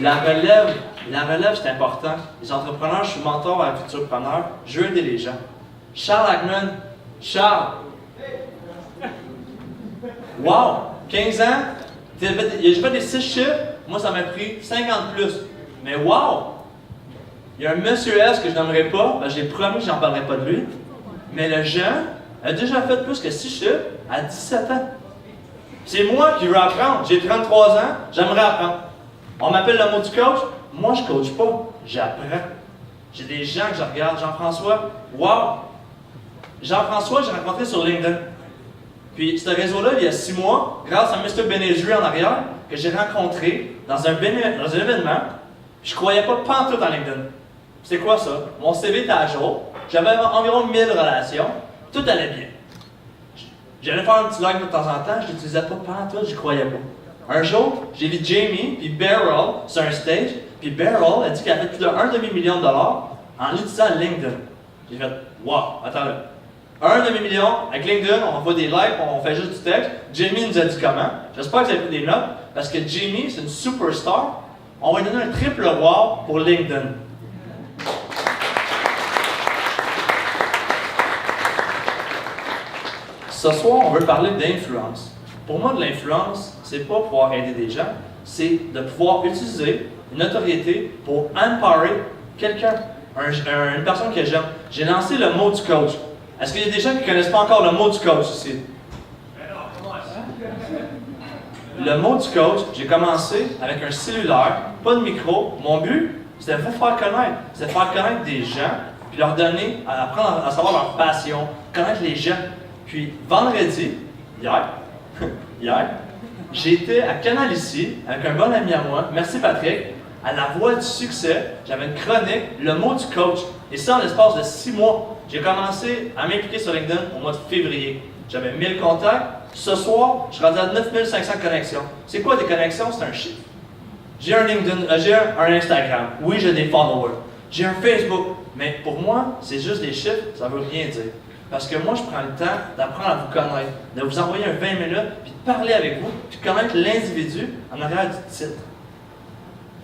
La relève, c'est important. Les entrepreneurs, je suis mentor à futurpreneurs. Je veux aider les gens. Charles Hackman, Charles! Wow! 15 ans, j'ai fait des 6 chiffres, moi ça m'a pris 50 plus. Mais wow! Il y a un monsieur S que je n'aimerais pas, ben j'ai promis que j'en parlerai pas de lui. Mais le jeune a déjà fait plus que 6 chiffres à 17 ans. C'est moi qui veux apprendre. J'ai 33 ans, j'aimerais apprendre. On m'appelle le mot du coach. Moi, je coach pas, j'apprends. J'ai des gens que je regarde. Jean-François, wow! Jean-François, j'ai rencontré sur LinkedIn. Puis, ce réseau-là, il y a 6 mois, grâce à Mr. Benezri en arrière, que j'ai rencontré dans un événement, je croyais pas pantoute en LinkedIn. C'est quoi ça? Mon CV était à jour, j'avais environ 1000 relations, tout allait bien. J'allais faire un petit like de temps en temps, je l'utilisais pas pantoute, j'y croyais pas. Un jour, j'ai vu Jamie puis Beryl sur un stage, puis Beryl a dit qu'elle a fait plus de 1 demi-million de dollars en utilisant LinkedIn. J'ai fait, wow, attends là. 1 demi-million, avec LinkedIn, on envoie des likes, on fait juste du texte. Jamie nous a dit comment. J'espère que vous avez pris des notes, parce que Jamie, c'est une superstar. On va lui donner un triple wow pour LinkedIn. Ce soir, on veut parler d'influence. Pour moi, de l'influence, c'est pas pouvoir aider des gens, c'est de pouvoir utiliser une autorité pour empowerer quelqu'un, une personne que j'aime. J'ai lancé le mot du coach. Est-ce qu'il y a des gens qui ne connaissent pas encore le mot du coach ici? Le mot du coach, j'ai commencé avec un cellulaire, pas de micro. Mon but, c'était de vous faire connaître. C'était de faire connaître des gens, puis leur donner, apprendre à savoir leur passion, connaître les gens. Puis vendredi, hier, j'étais à Canal ici, avec un bon ami à moi, merci Patrick, à la voix du succès, j'avais une chronique, le mot du coach. Et ça, en l'espace de 6 mois, j'ai commencé à m'impliquer sur LinkedIn au mois de février. J'avais 1000 contacts. Ce soir, je suis rendu à 9500 connexions. C'est quoi des connexions? C'est un chiffre. J'ai un LinkedIn, j'ai un Instagram. Oui, j'ai des followers. J'ai un Facebook. Mais pour moi, c'est juste des chiffres, ça ne veut rien dire. Parce que moi, je prends le temps d'apprendre à vous connaître, de vous envoyer un 20 minutes, puis de parler avec vous, puis de connaître l'individu en arrière du titre.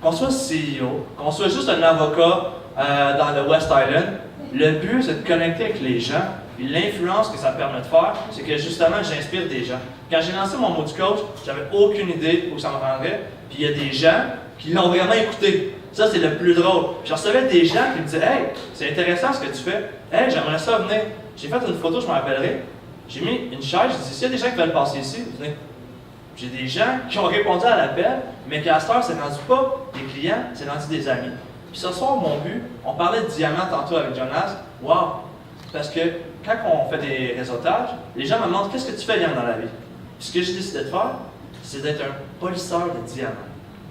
Qu'on soit CEO, qu'on soit juste un avocat dans le West Island, le but, c'est de connecter avec les gens. Puis l'influence que ça permet de faire, c'est que justement, j'inspire des gens. Quand j'ai lancé mon mot du coach, j'avais aucune idée où ça me rendrait. Puis il y a des gens qui l'ont vraiment écouté. Ça, c'est le plus drôle. Je recevais des gens qui me disaient « Hey, c'est intéressant ce que tu fais. Hey, j'aimerais ça venir. » J'ai fait une photo, je me rappellerai. J'ai mis une chaise, j'ai dit « S'il y a des gens qui veulent passer ici, venez. » J'ai des gens qui ont répondu à l'appel, mais qu'à cette heure, c'est rendu pas des clients, c'est rendu des amis. Puis ce soir, mon but, on parlait de diamant tantôt avec Jonas. Wow! Parce que quand on fait des réseautages, les gens me demandent qu'est-ce que tu fais Yann dans la vie. Puis ce que j'ai décidé de faire, c'est d'être un polisseur de diamants.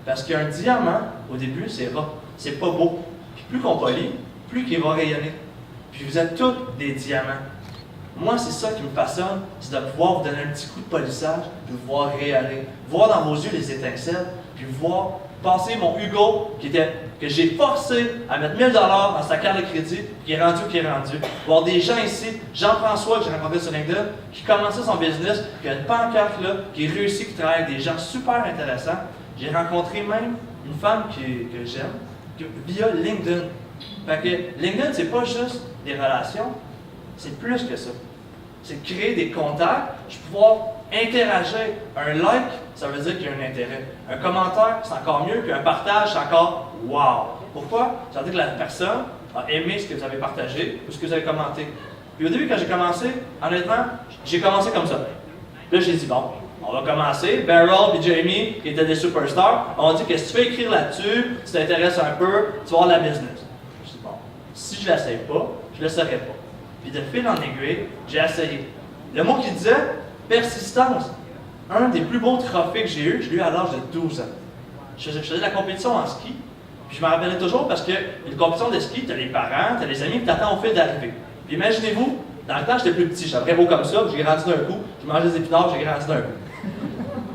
Parce qu'un diamant, au début, c'est ras, c'est pas beau. Puis plus qu'on polit, plus qu'il va rayonner. Puis vous êtes tous des diamants. Moi, c'est ça qui me passionne, c'est de pouvoir vous donner un petit coup de polissage, puis vous voir rayonner. Voir dans vos yeux les étincelles, puis voir passer mon Hugo, que j'ai forcé à mettre 1000 $ dans sa carte de crédit, puis qui est rendu où qui est rendu. Voir des gens ici, Jean-François, que j'ai rencontré sur LinkedIn, qui commençait son business, qui a une pancarte là, qui réussit, qui travaille avec des gens super intéressants. J'ai rencontré même une femme que j'aime, via LinkedIn. Fait que LinkedIn, c'est pas juste des relations, c'est plus que ça. C'est de créer des contacts, je peux pouvoir interagir. Un like, ça veut dire qu'il y a un intérêt. Un commentaire, c'est encore mieux, puis un partage, c'est encore wow. Pourquoi? Ça veut dire que la personne a aimé ce que vous avez partagé ou ce que vous avez commenté. Puis au début, quand j'ai commencé, honnêtement, j'ai commencé comme ça. Là, j'ai dit, bon, on va commencer. Beryl et Jamie, qui étaient des superstars, ont dit que si tu veux écrire là-dessus, si tu t'intéresses un peu, tu vas avoir de la business. Je dis, bon, si je ne l'essaye pas, je ne le saurais pas. Puis de fil en aiguille, j'ai essayé. Le mot qu'il disait, persistance. Un des plus beaux trophées que j'ai eu, je l'ai eu à l'âge de 12 ans. Je faisais de la compétition en ski, Puis je me rappelais toujours parce que une compétition de ski, tu as les parents, tu as les amis qui t'attendent au fil d'arrivée. Puis imaginez-vous, dans le temps, j'étais plus petit, j'étais très beau comme ça, j'ai grandi d'un coup, je mangeais des épinards, j'ai grandi d'un coup.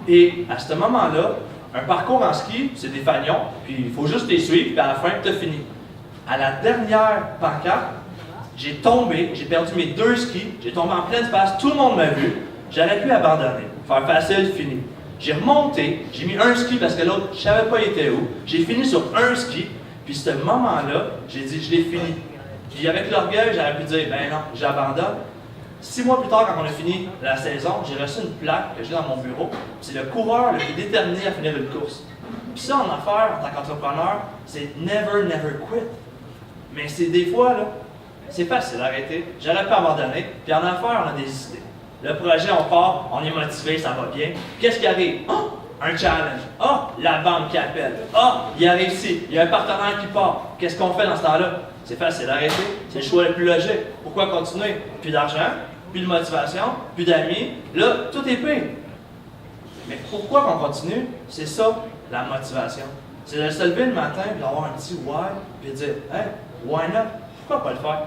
Et à ce moment-là, un parcours en ski, c'est des fanions, puis il faut juste les suivre, puis à la fin, tu as fini. À la dernière pancarte, j'ai tombé, j'ai perdu mes 2 skis, j'ai tombé en pleine face, tout le monde m'a vu, j'aurais pu abandonner, faire facile, fini. J'ai remonté, j'ai mis un ski parce que l'autre, je savais pas il était où, j'ai fini sur un ski, puis ce moment-là, j'ai dit, je l'ai fini. Puis avec l'orgueil, j'aurais pu dire, ben non, j'abandonne. 6 mois plus tard, quand on a fini la saison, j'ai reçu une plaque que j'ai dans mon bureau. C'est le coureur le plus déterminé à finir une course. Puis ça, en affaires, en tant qu'entrepreneur, c'est never, never quit. Mais c'est des fois, là, c'est facile d'arrêter. J'aurais pu abandonner. Puis en affaires, on a des idées. Le projet, on part, on est motivé, ça va bien. Qu'est-ce qui arrive? Oh, un challenge. Ah, oh, la banque qui appelle. Ah, oh, il a réussi. Il y a un partenaire qui part. Qu'est-ce qu'on fait dans ce temps-là? C'est facile d'arrêter. C'est le choix le plus logique. Pourquoi continuer? Plus d'argent, plus de motivation, plus d'amis. Là, tout est payé. Mais pourquoi qu'on continue? C'est ça, la motivation. C'est de se lever le matin et d'avoir un petit why, puis de dire, hey, why not? Pourquoi pas le faire?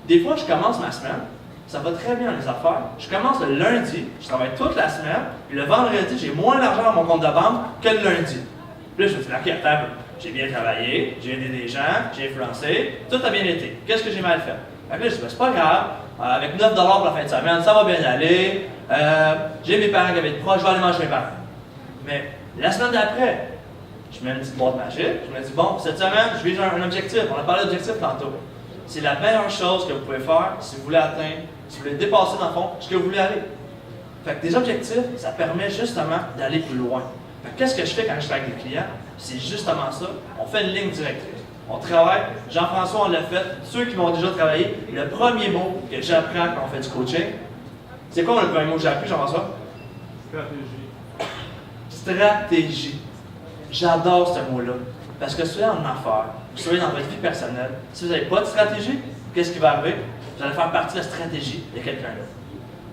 Des fois, je commence ma semaine, ça va très bien dans les affaires. Je commence le lundi, je travaille toute la semaine, puis le vendredi, j'ai moins d'argent dans mon compte de banque que le lundi. Puis là, je me dis, ok, attends, j'ai bien travaillé, j'ai aidé des gens, j'ai influencé, tout a bien été. Qu'est-ce que j'ai mal fait? Puis là, je dis, c'est pas grave, avec 9$ pour la fin de semaine, ça va bien aller, j'ai mes parents qui avaient de proches, je vais aller manger mes parents. Mais la semaine d'après, je mets une petite boîte magique, je me dis, bon, cette semaine, je vise un objectif, on a parlé d'objectif tantôt. C'est la meilleure chose que vous pouvez faire si vous voulez atteindre, si vous voulez dépasser dans le fond, ce que vous voulez aller. Fait que des objectifs, ça permet justement d'aller plus loin. Fait que qu'est-ce que je fais quand je travaille avec des clients? C'est justement ça. On fait une ligne directrice. On travaille, Jean-François, on l'a fait, ceux qui m'ont déjà travaillé, le premier mot que j'apprends quand on fait du coaching, c'est quoi le premier mot que j'ai appris, Jean-François? Stratégie. J'adore ce mot-là. Parce que soyez en affaires, vous soyez dans votre vie personnelle, si vous n'avez pas de stratégie, qu'est-ce qui va arriver? Vous allez faire partie de la stratégie de quelqu'un d'autre.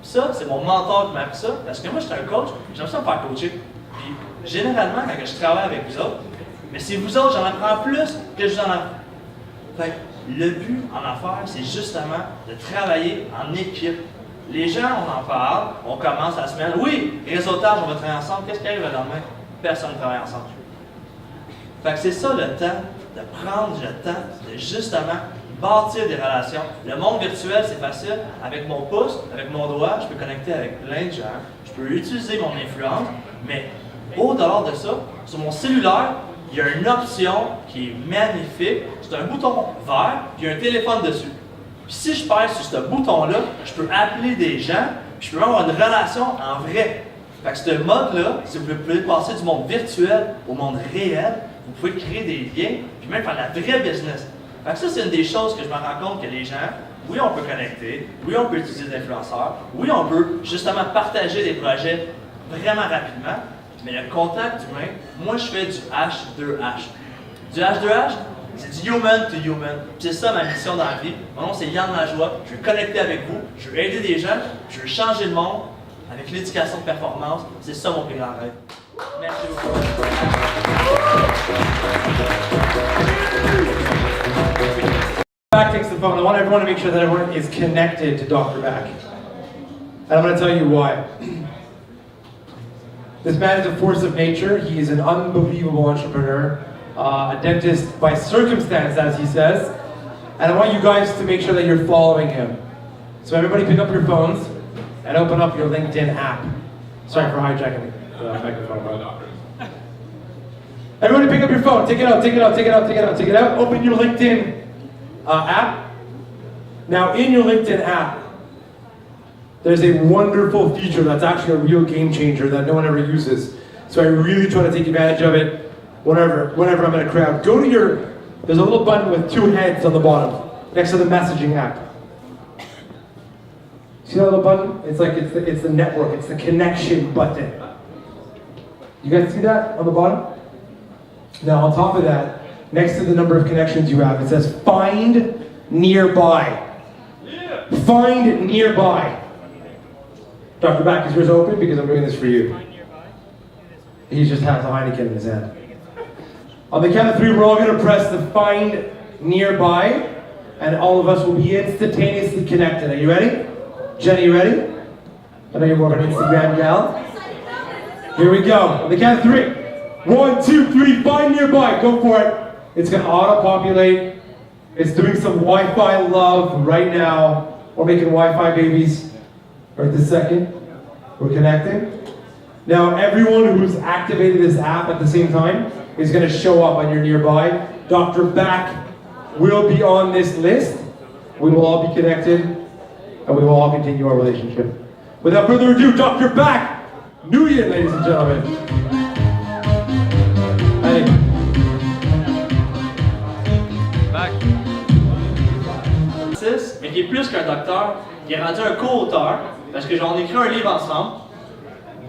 Ça, c'est mon mentor qui m'a appris ça, parce que moi, j'étais un coach, j'aime ça me faire coacher. Puis, généralement, quand je travaille avec vous autres, mais c'est vous autres, j'en apprends plus que je vous en apprends. Fait que le but en affaires, c'est justement de travailler en équipe. Les gens, on en parle, on commence la semaine. Oui, réseautage, on va travailler ensemble. Qu'est-ce qui arrive le lendemain? Personne ne travaille ensemble. Fait que c'est ça le temps, de prendre le temps de justement bâtir des relations. Le monde virtuel, c'est facile. Avec mon pouce, avec mon doigt, je peux connecter avec plein de gens. Je peux utiliser mon influence, mais au-delà de ça, sur mon cellulaire, il y a une option qui est magnifique. C'est un bouton vert, puis il y a un téléphone dessus. Puis si je pèse sur ce bouton-là, je peux appeler des gens, puis je peux avoir une relation en vrai. Fait que ce mode-là, si vous pouvez passer du monde virtuel au monde réel, vous pouvez créer des liens, puis même faire de la vraie business. Fait que ça, c'est une des choses que je me rends compte que les gens, oui, on peut connecter, oui, on peut utiliser des influenceurs, oui, on peut justement partager des projets vraiment rapidement, mais le contact humain, moi, je fais du H2H. Du H2H, c'est du human to human. C'est ça ma mission dans la vie. Mon nom, c'est Yann Lajoie. Je veux connecter avec vous, je veux aider des gens, je veux changer le monde avec l'éducation de performance. C'est ça mon plus grand rêve. Merci beaucoup. Back takes the phone. I want everyone to make sure that everyone is connected to Dr. Back. And I'm going to tell you why. This man is a force of nature. He is an unbelievable entrepreneur, a dentist by circumstance, as he says. And I want you guys to make sure that you're following him. So everybody pick up your phones and open up your LinkedIn app. Sorry for hijacking the microphone. Everybody pick up your phone. Take it out, take it out, take it out, take it out, take it out. Open your LinkedIn app. Now in your LinkedIn app, there's a wonderful feature that's actually a real game changer that no one ever uses. So I really try to take advantage of it whenever I'm in a crowd. Go to there's a little button with 2 heads on the bottom, next to the messaging app. See that little button? It's like it's the network, it's the connection button. You guys see that on the bottom? Now on top of that, next to the number of connections you have, it says find nearby. Find nearby. Dr. Back, is yours open? Because I'm doing this for you. He just has a Heineken in his hand. On the count of 3, we're all going to press the find nearby, and all of us will be instantaneously connected. Are you ready? Jenny, you ready? I know you're more of an Instagram gal. Here we go. On the count of 3. 1, 2, 3, find nearby. Go for it. It's going to auto-populate. It's doing some Wi-Fi love right now. We're making Wi-Fi babies right this second. We're connecting. Now, everyone who's activated this app at the same time is going to show up on your nearby. Dr. Back will be on this list. We will all be connected, and we will all continue our relationship. Without further ado, Dr. Back, Nguyen, ladies and gentlemen. Allez. Back. Mais qui est plus qu'un docteur, il est rendu un co-auteur, parce que j'en ai écrit un livre ensemble.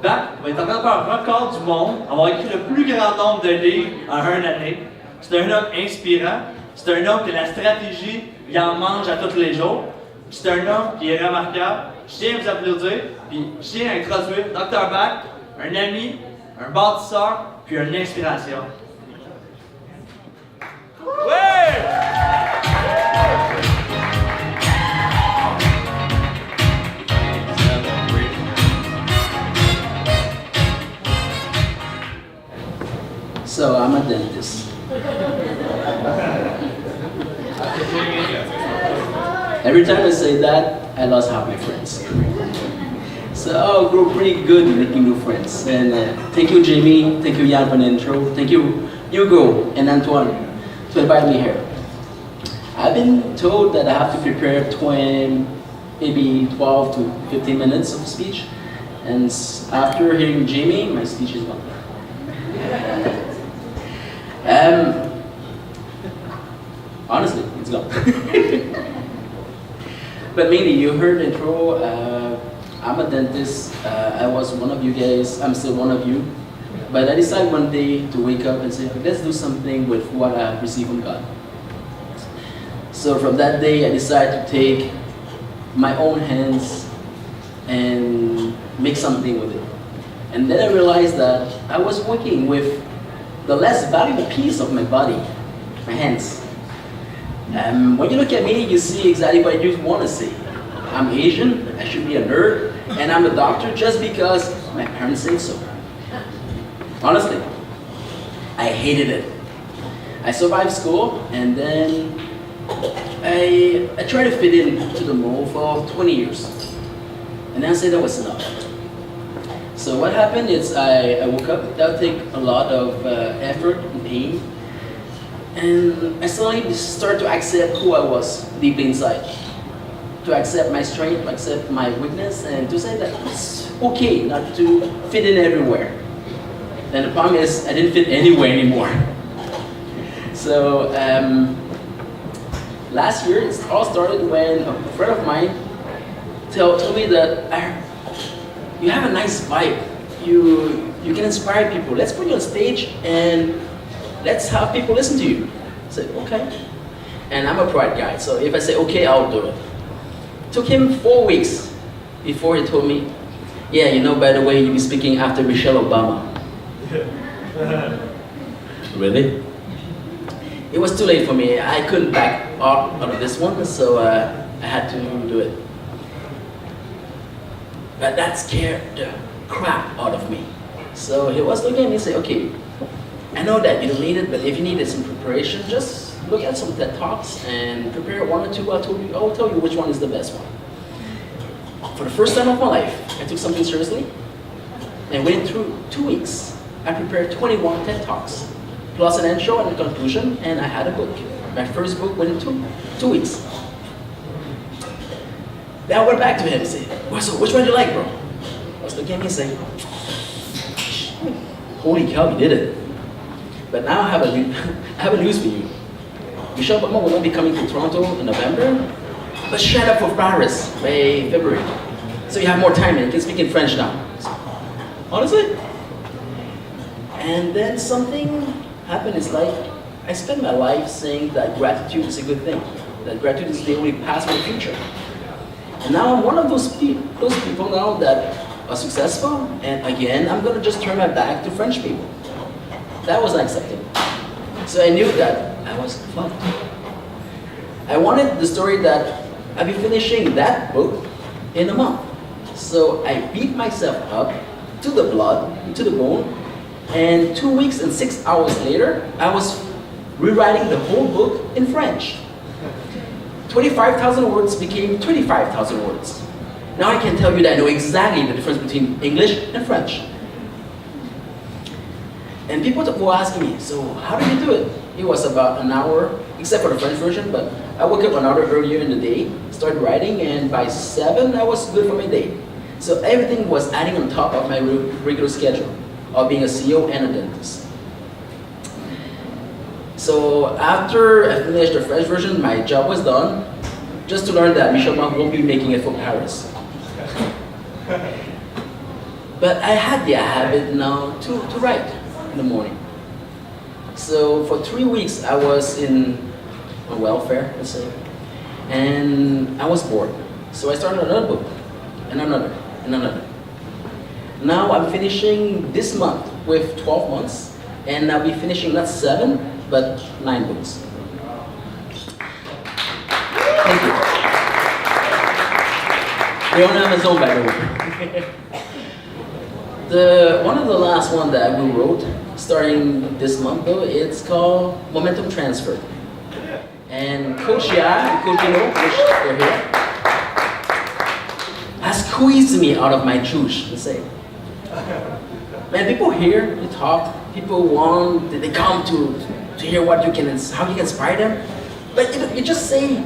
Back va être en train de faire un record du monde, avoir écrit le plus grand nombre de livres en une année. C'est un homme inspirant, c'est un homme que la stratégie, il en mange à tous les jours. C'est un homme qui est remarquable. Je tiens à vous applaudir, puis je tiens à introduire Dr. Back, un ami, un bâtisseur, puis une inspiration. Ouais! So I'm a dentist. Every time I say that, I lost half my friends. So I'll grow pretty good in making new friends. And thank you, Jamie. Thank you, Jan, for the intro. Thank you, Hugo and Antoine, to invite me here. I've been told that I have to prepare maybe 12 to 15 minutes of speech. And after hearing Jamie, my speech is gone. Honestly, it's gone. But mainly, you heard the intro. I'm a dentist. I was one of you guys. I'm still one of you. But I decided one day to wake up and say, let's do something with what I received from God. So from that day, I decided to take my own hands and make something with it. And then I realized that I was working with the less valuable piece of my body, my hands. When you look at me, you see exactly what you want to see. I'm Asian, I should be a nerd, and I'm a doctor just because my parents say so. Honestly, I hated it. I survived school, and then I tried to fit into the mold for 20 years. And then I said that was enough. So what happened is I woke up, that would take a lot of effort and pain. And I suddenly started to accept who I was deeply inside. To accept my strength, to accept my weakness, and to say that it's okay not to fit in everywhere. And the problem is I didn't fit anywhere anymore. So last year, it all started when a friend of mine told me that you have a nice vibe. You can inspire people. Let's put you on stage and let's have people listen to you. I said, okay. And I'm a pride guy, so if I say okay, I'll do it. Took him 4 weeks before he told me, yeah, you know, by the way, you'll be speaking after Michelle Obama. Really? It was too late for me. I couldn't back out of this one, so I had to do it. But that scared the crap out of me. So he was looking at me and said, okay, I know that you don't need it, but if you needed some preparation, just look at some TED Talks and prepare 1 or 2. I'll tell you which one is the best one. For the first time of my life, I took something seriously and went through 2 weeks. I prepared 21 TED Talks, plus an intro and a conclusion, and I had a book. My first book went in 2 weeks. Then I went back to him and said, well, so which one do you like, bro? I was looking at me and saying, holy cow, you did it. But now I have a news for you. Michelle Obama will not be coming to Toronto in November, but shut up for Paris by February. So you have more time and you can speak in French now. Honestly? And then something happened. It's like, I spent my life saying that gratitude is a good thing. That gratitude is the only path for the future. And now I'm one of those people now that successful, and again, I'm gonna just turn my back to French people. That was unacceptable. So I knew that I was fucked. I wanted the story that I'd be finishing that book in a month. So I beat myself up to the blood, to the bone, and 2 weeks and 6 hours later, I was rewriting the whole book in French. 25,000 words became 25,000 words. Now I can tell you that I know exactly the difference between English and French. And people were asking me, so how did you do it? It was about an hour, except for the French version, but I woke up an hour earlier in the day, started writing, and by 7, I was good for my day. So everything was adding on top of my regular schedule of being a CEO and a dentist. So after I finished the French version, my job was done, just to learn that Michel Blanc won't be making it for Paris. But I had the habit now to write in the morning. So for 3 weeks, I was in welfare, let's say, and I was bored. So I started another book, and another, and another. Now I'm finishing this month with 12 months, and I'll be finishing not 7, but 9 books. Thank you. They're on Amazon, by the way. One of the last one that we wrote, starting this month though, it's called Momentum Transfer. And Coach Ya and Coach Dino, which they're here, has squeezed me out of my juice, let's say. Man, people hear you talk, people want, they come to hear what you can, how you can inspire them, but you just say,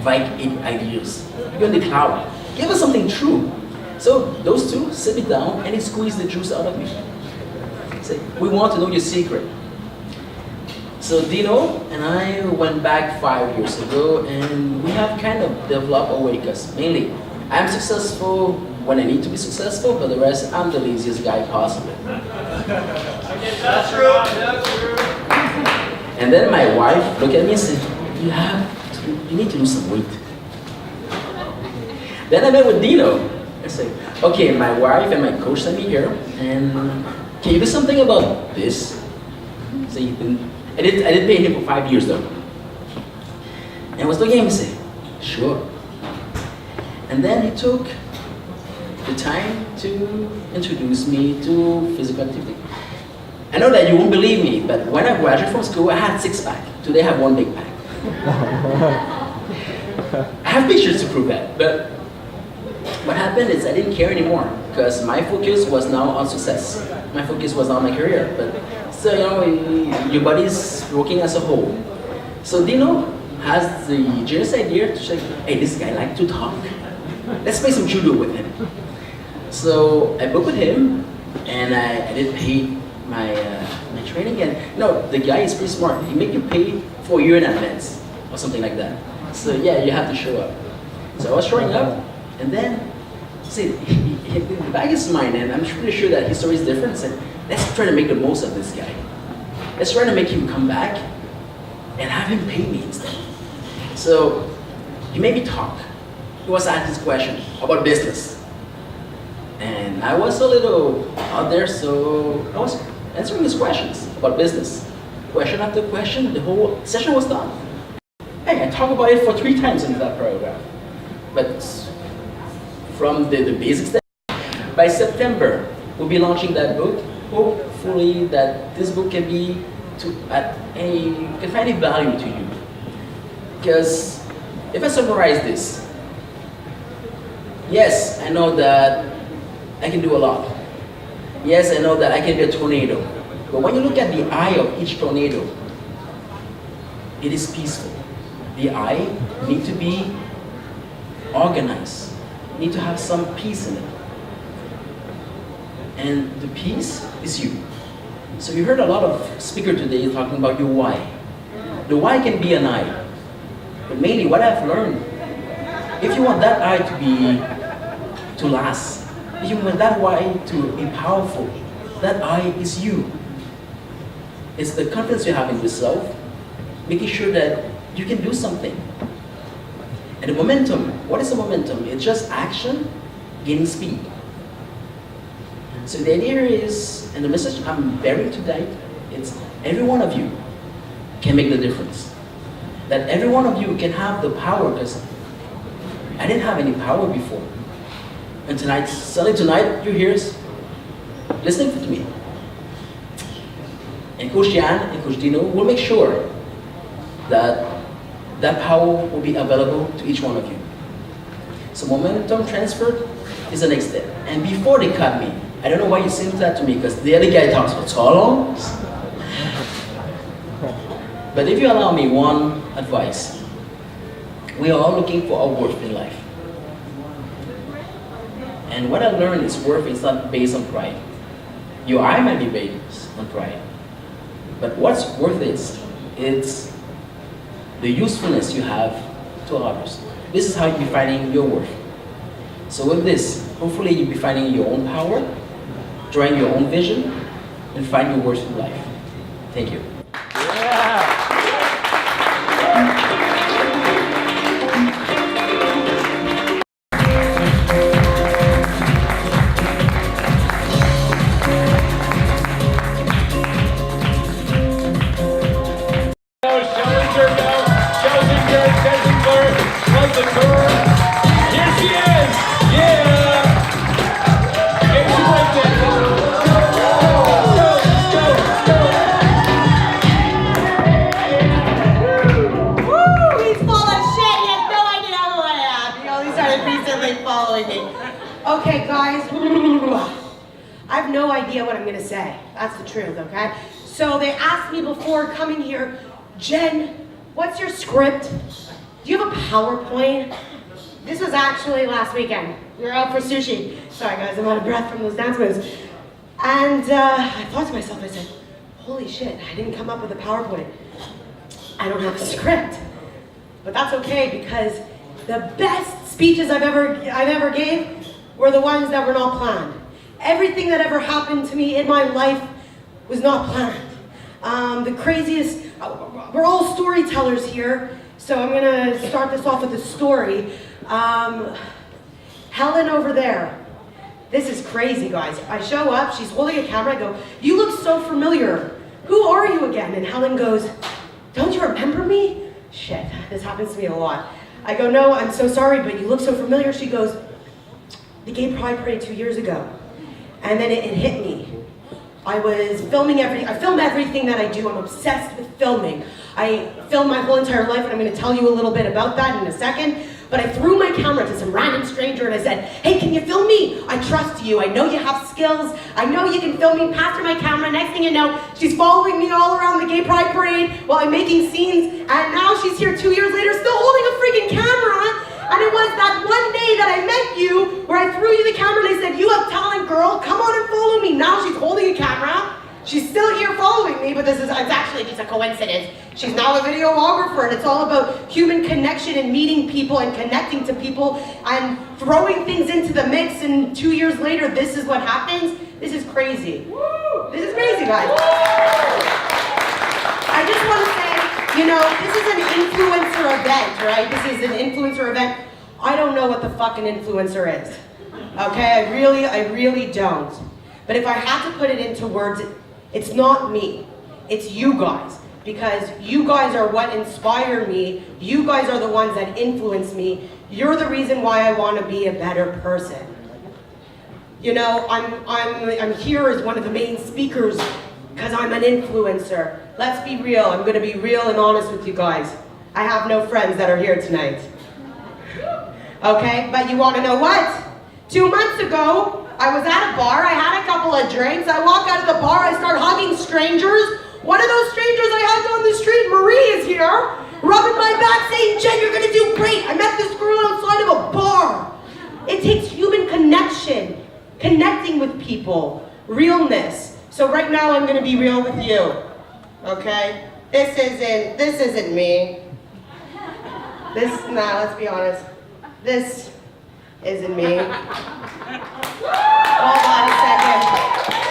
like ideas, you're in the cloud, give us something true. So those two sit me down and they squeeze the juice out of me. Say, we want to know your secret. So Dino and I went back 5 years ago and we have kind of developed a way, because mainly I'm successful when I need to be successful, but the rest I'm the laziest guy possible. That's true. That's true. And then my wife looked at me and said, you need to lose some weight. Then I met with Dino. I said, okay, my wife and my coach sent me here, and can you do something about this? So I didn't pay him for 5 years though. And I was looking at him and said, sure. And then he took the time to introduce me to physical activity. I know that you won't believe me, but when I graduated from school, I had 6-pack. Today I have 1 big pack. I have pictures to prove that, but what happened is I didn't care anymore, because my focus was now on success. My focus was on my career, but so your body's working as a whole. So Dino has the genius idea to say, hey, this guy likes to talk. Let's play some judo with him. So I booked with him, and I didn't pay my training. And the guy is pretty smart. He make you pay for a year in advance or something like that. So yeah, you have to show up. So I was showing up, and then the bag is mine, and I'm pretty sure that his story is different. So let's try to make the most of this guy. Let's try to make him come back and have him pay me instead. So he made me talk. He was asking this question about business. And I was a little out there, so I was answering his questions about business. Question after question, the whole session was done. Hey, I talked about it for 3 times in that paragraph. But from the basics there, by September, we'll be launching that book. Hopefully that this book can be can find a value to you. Because if I summarize this, yes, I know that I can do a lot. Yes, I know that I can be a tornado. But when you look at the eye of each tornado, it is peaceful. The eye needs to be organized, need to have some peace in it. And the peace is you. So you heard a lot of speakers today talking about your why. The why can be an eye. But mainly what I've learned, if you want that eye to last, if you want that why to be powerful, that eye is you. It's the confidence you have in yourself, making sure that you can do something. And the momentum, what is the momentum? It's just action gaining speed. So the idea is, and the message I'm bearing tonight, it's every one of you can make the difference. That every one of you can have the power, because I didn't have any power before. And tonight, suddenly tonight, you're here listening to me. And Coach Jan and Coach Dino will make sure that that power will be available to each one of you. So momentum transfer is the next step. And before they cut me, I don't know why you said that to me, because the other guy talks for so long. But if you allow me one advice, we are all looking for our worth in life. And what I learned is worth is not based on pride. Your eye might be based on pride. But what's worth is, it's the usefulness you have to others. This is how you'll be finding your worth. So with this, hopefully you'll be finding your own power, drawing your own vision, and find your worth in life. Thank you. Okay, guys, I have no idea what I'm gonna say. That's the truth, okay? So they asked me before coming here, Jen, what's your script? Do you have a PowerPoint? This was actually last weekend. We were out for sushi. Sorry guys, I'm out of breath from those dance moves. And I thought to myself, I said, holy shit, I didn't come up with a PowerPoint. I don't have a script. But that's okay, because the best speeches I've ever gave were the ones that were not planned. Everything that ever happened to me in my life was not planned. The craziest, we're all storytellers here, so I'm gonna start this off with a story. Helen over there, this is crazy, guys. I show up, she's holding a camera, I go, you look so familiar. Who are you again? And Helen goes, don't you remember me? Shit, this happens to me a lot. I go, no, I'm so sorry, but you look so familiar. She goes, the Gay Pride Parade 2 years ago. And then it hit me. I filmed everything that I do. I'm obsessed with filming. I filmed my whole entire life, and I'm gonna tell you a little bit about that in a second. But I threw my camera to some random stranger and I said, hey, can you film me? I trust you, I know you have skills. I know you can film me, pass her my camera. Next thing you know, she's following me all around the Gay Pride Parade while I'm making scenes. And now she's here 2 years later, still holding a freaking camera. And it was that one day that I met you, where I threw you the camera and I said, you have talent, girl, come on and follow me. Now she's holding a camera. She's still here following me, but it's actually just a coincidence. She's now a videographer, and it's all about human connection and meeting people and connecting to people and throwing things into the mix, and 2 years later, this is what happens. This is crazy. This is crazy, guys. I just want to say, you know, this is an influencer event, right? This is an influencer event. I don't know what the fucking influencer is. Okay, I really don't. But if I had to put it into words, it's not me, it's you guys. Because you guys are what inspire me. You guys are the ones that influence me. You're the reason why I want to be a better person. You know, I'm here as one of the main speakers because I'm an influencer. Let's be real, I'm gonna be real and honest with you guys. I have no friends that are here tonight. Okay, but you wanna know what? 2 months ago, I was at a bar, I had a couple of drinks, I walk out of the bar, I start hugging strangers. One of those strangers I hugged on the street, Marie, is here, rubbing my back saying, Jen, you're gonna do great. I met this girl outside of a bar. It takes human connection, connecting with people, realness. So right now I'm gonna be real with you, okay? This isn't me. Let's be honest. This isn't me. Hold on a second.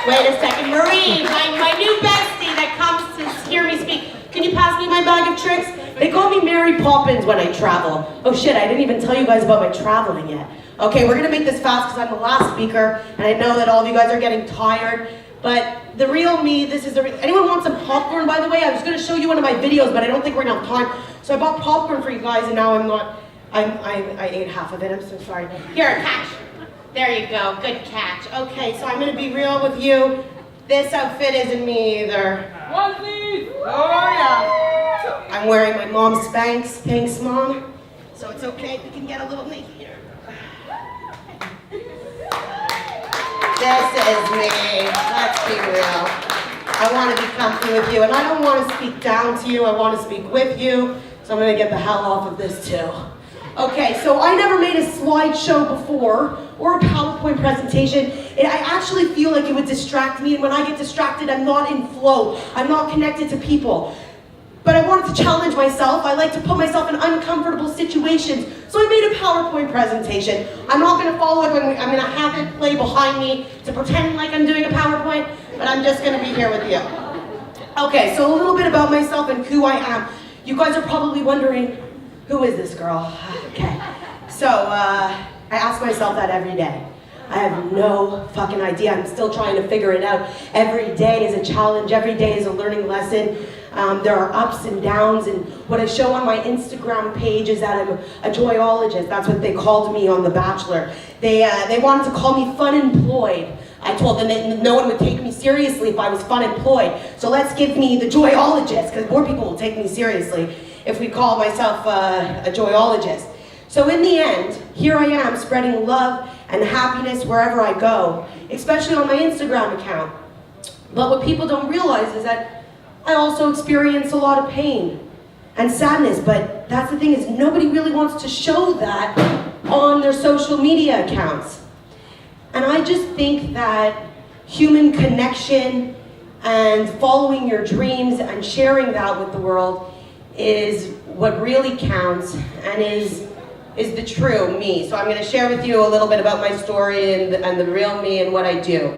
Wait a second. Marie, my new bestie that comes to hear me speak. Can you pass me my bag of tricks? They call me Mary Poppins when I travel. Oh shit, I didn't even tell you guys about my traveling yet. Okay, we're gonna make this fast because I'm the last speaker, and I know that all of you guys are getting tired. But the real me, this is the real. Anyone want some popcorn, by the way? I was gonna show you one of my videos, but I don't think we're gonna have time. So I bought popcorn for you guys, and now I'm not. I ate half of it. I'm so sorry. Here, catch. There you go. Good catch. Okay, so I'm gonna be real with you. This outfit isn't me either. One, please. Oh yeah. I'm wearing my mom's Spanx. Thanks, Mom. So it's okay. We can get a little naked here. This is me. Let's be real. I want to be comfy with you, and I don't want to speak down to you. I want to speak with you. So I'm gonna get the hell off of this too. Okay, so I never made a slideshow before or a PowerPoint presentation. I actually feel like it would distract me, and when I get distracted, I'm not in flow. I'm not connected to people. But I wanted to challenge myself. I like to put myself in uncomfortable situations. So I made a PowerPoint presentation. I'm not gonna follow it. I'm gonna have it play behind me to pretend like I'm doing a PowerPoint, but I'm just gonna be here with you. Okay, so a little bit about myself and who I am. You guys are probably wondering, who is this girl? Okay, so I ask myself that every day. I have no fucking idea. I'm still trying to figure it out. Every day is a challenge. Every day is a learning lesson. There are ups and downs, and what I show on my Instagram page is that I'm a joyologist. That's what they called me on The Bachelor. They wanted to call me fun employed. I told them that no one would take me seriously if I was fun employed. So let's give me the joyologist, because more people will take me seriously if we call myself a joyologist. So in the end, here I am spreading love and happiness wherever I go, especially on my Instagram account. But what people don't realize is that I also experience a lot of pain and sadness, but that's the thing is nobody really wants to show that on their social media accounts. And I just think that human connection and following your dreams and sharing that with the world is what really counts and is the true me. So I'm going to share with you a little bit about my story and the real me and what I do.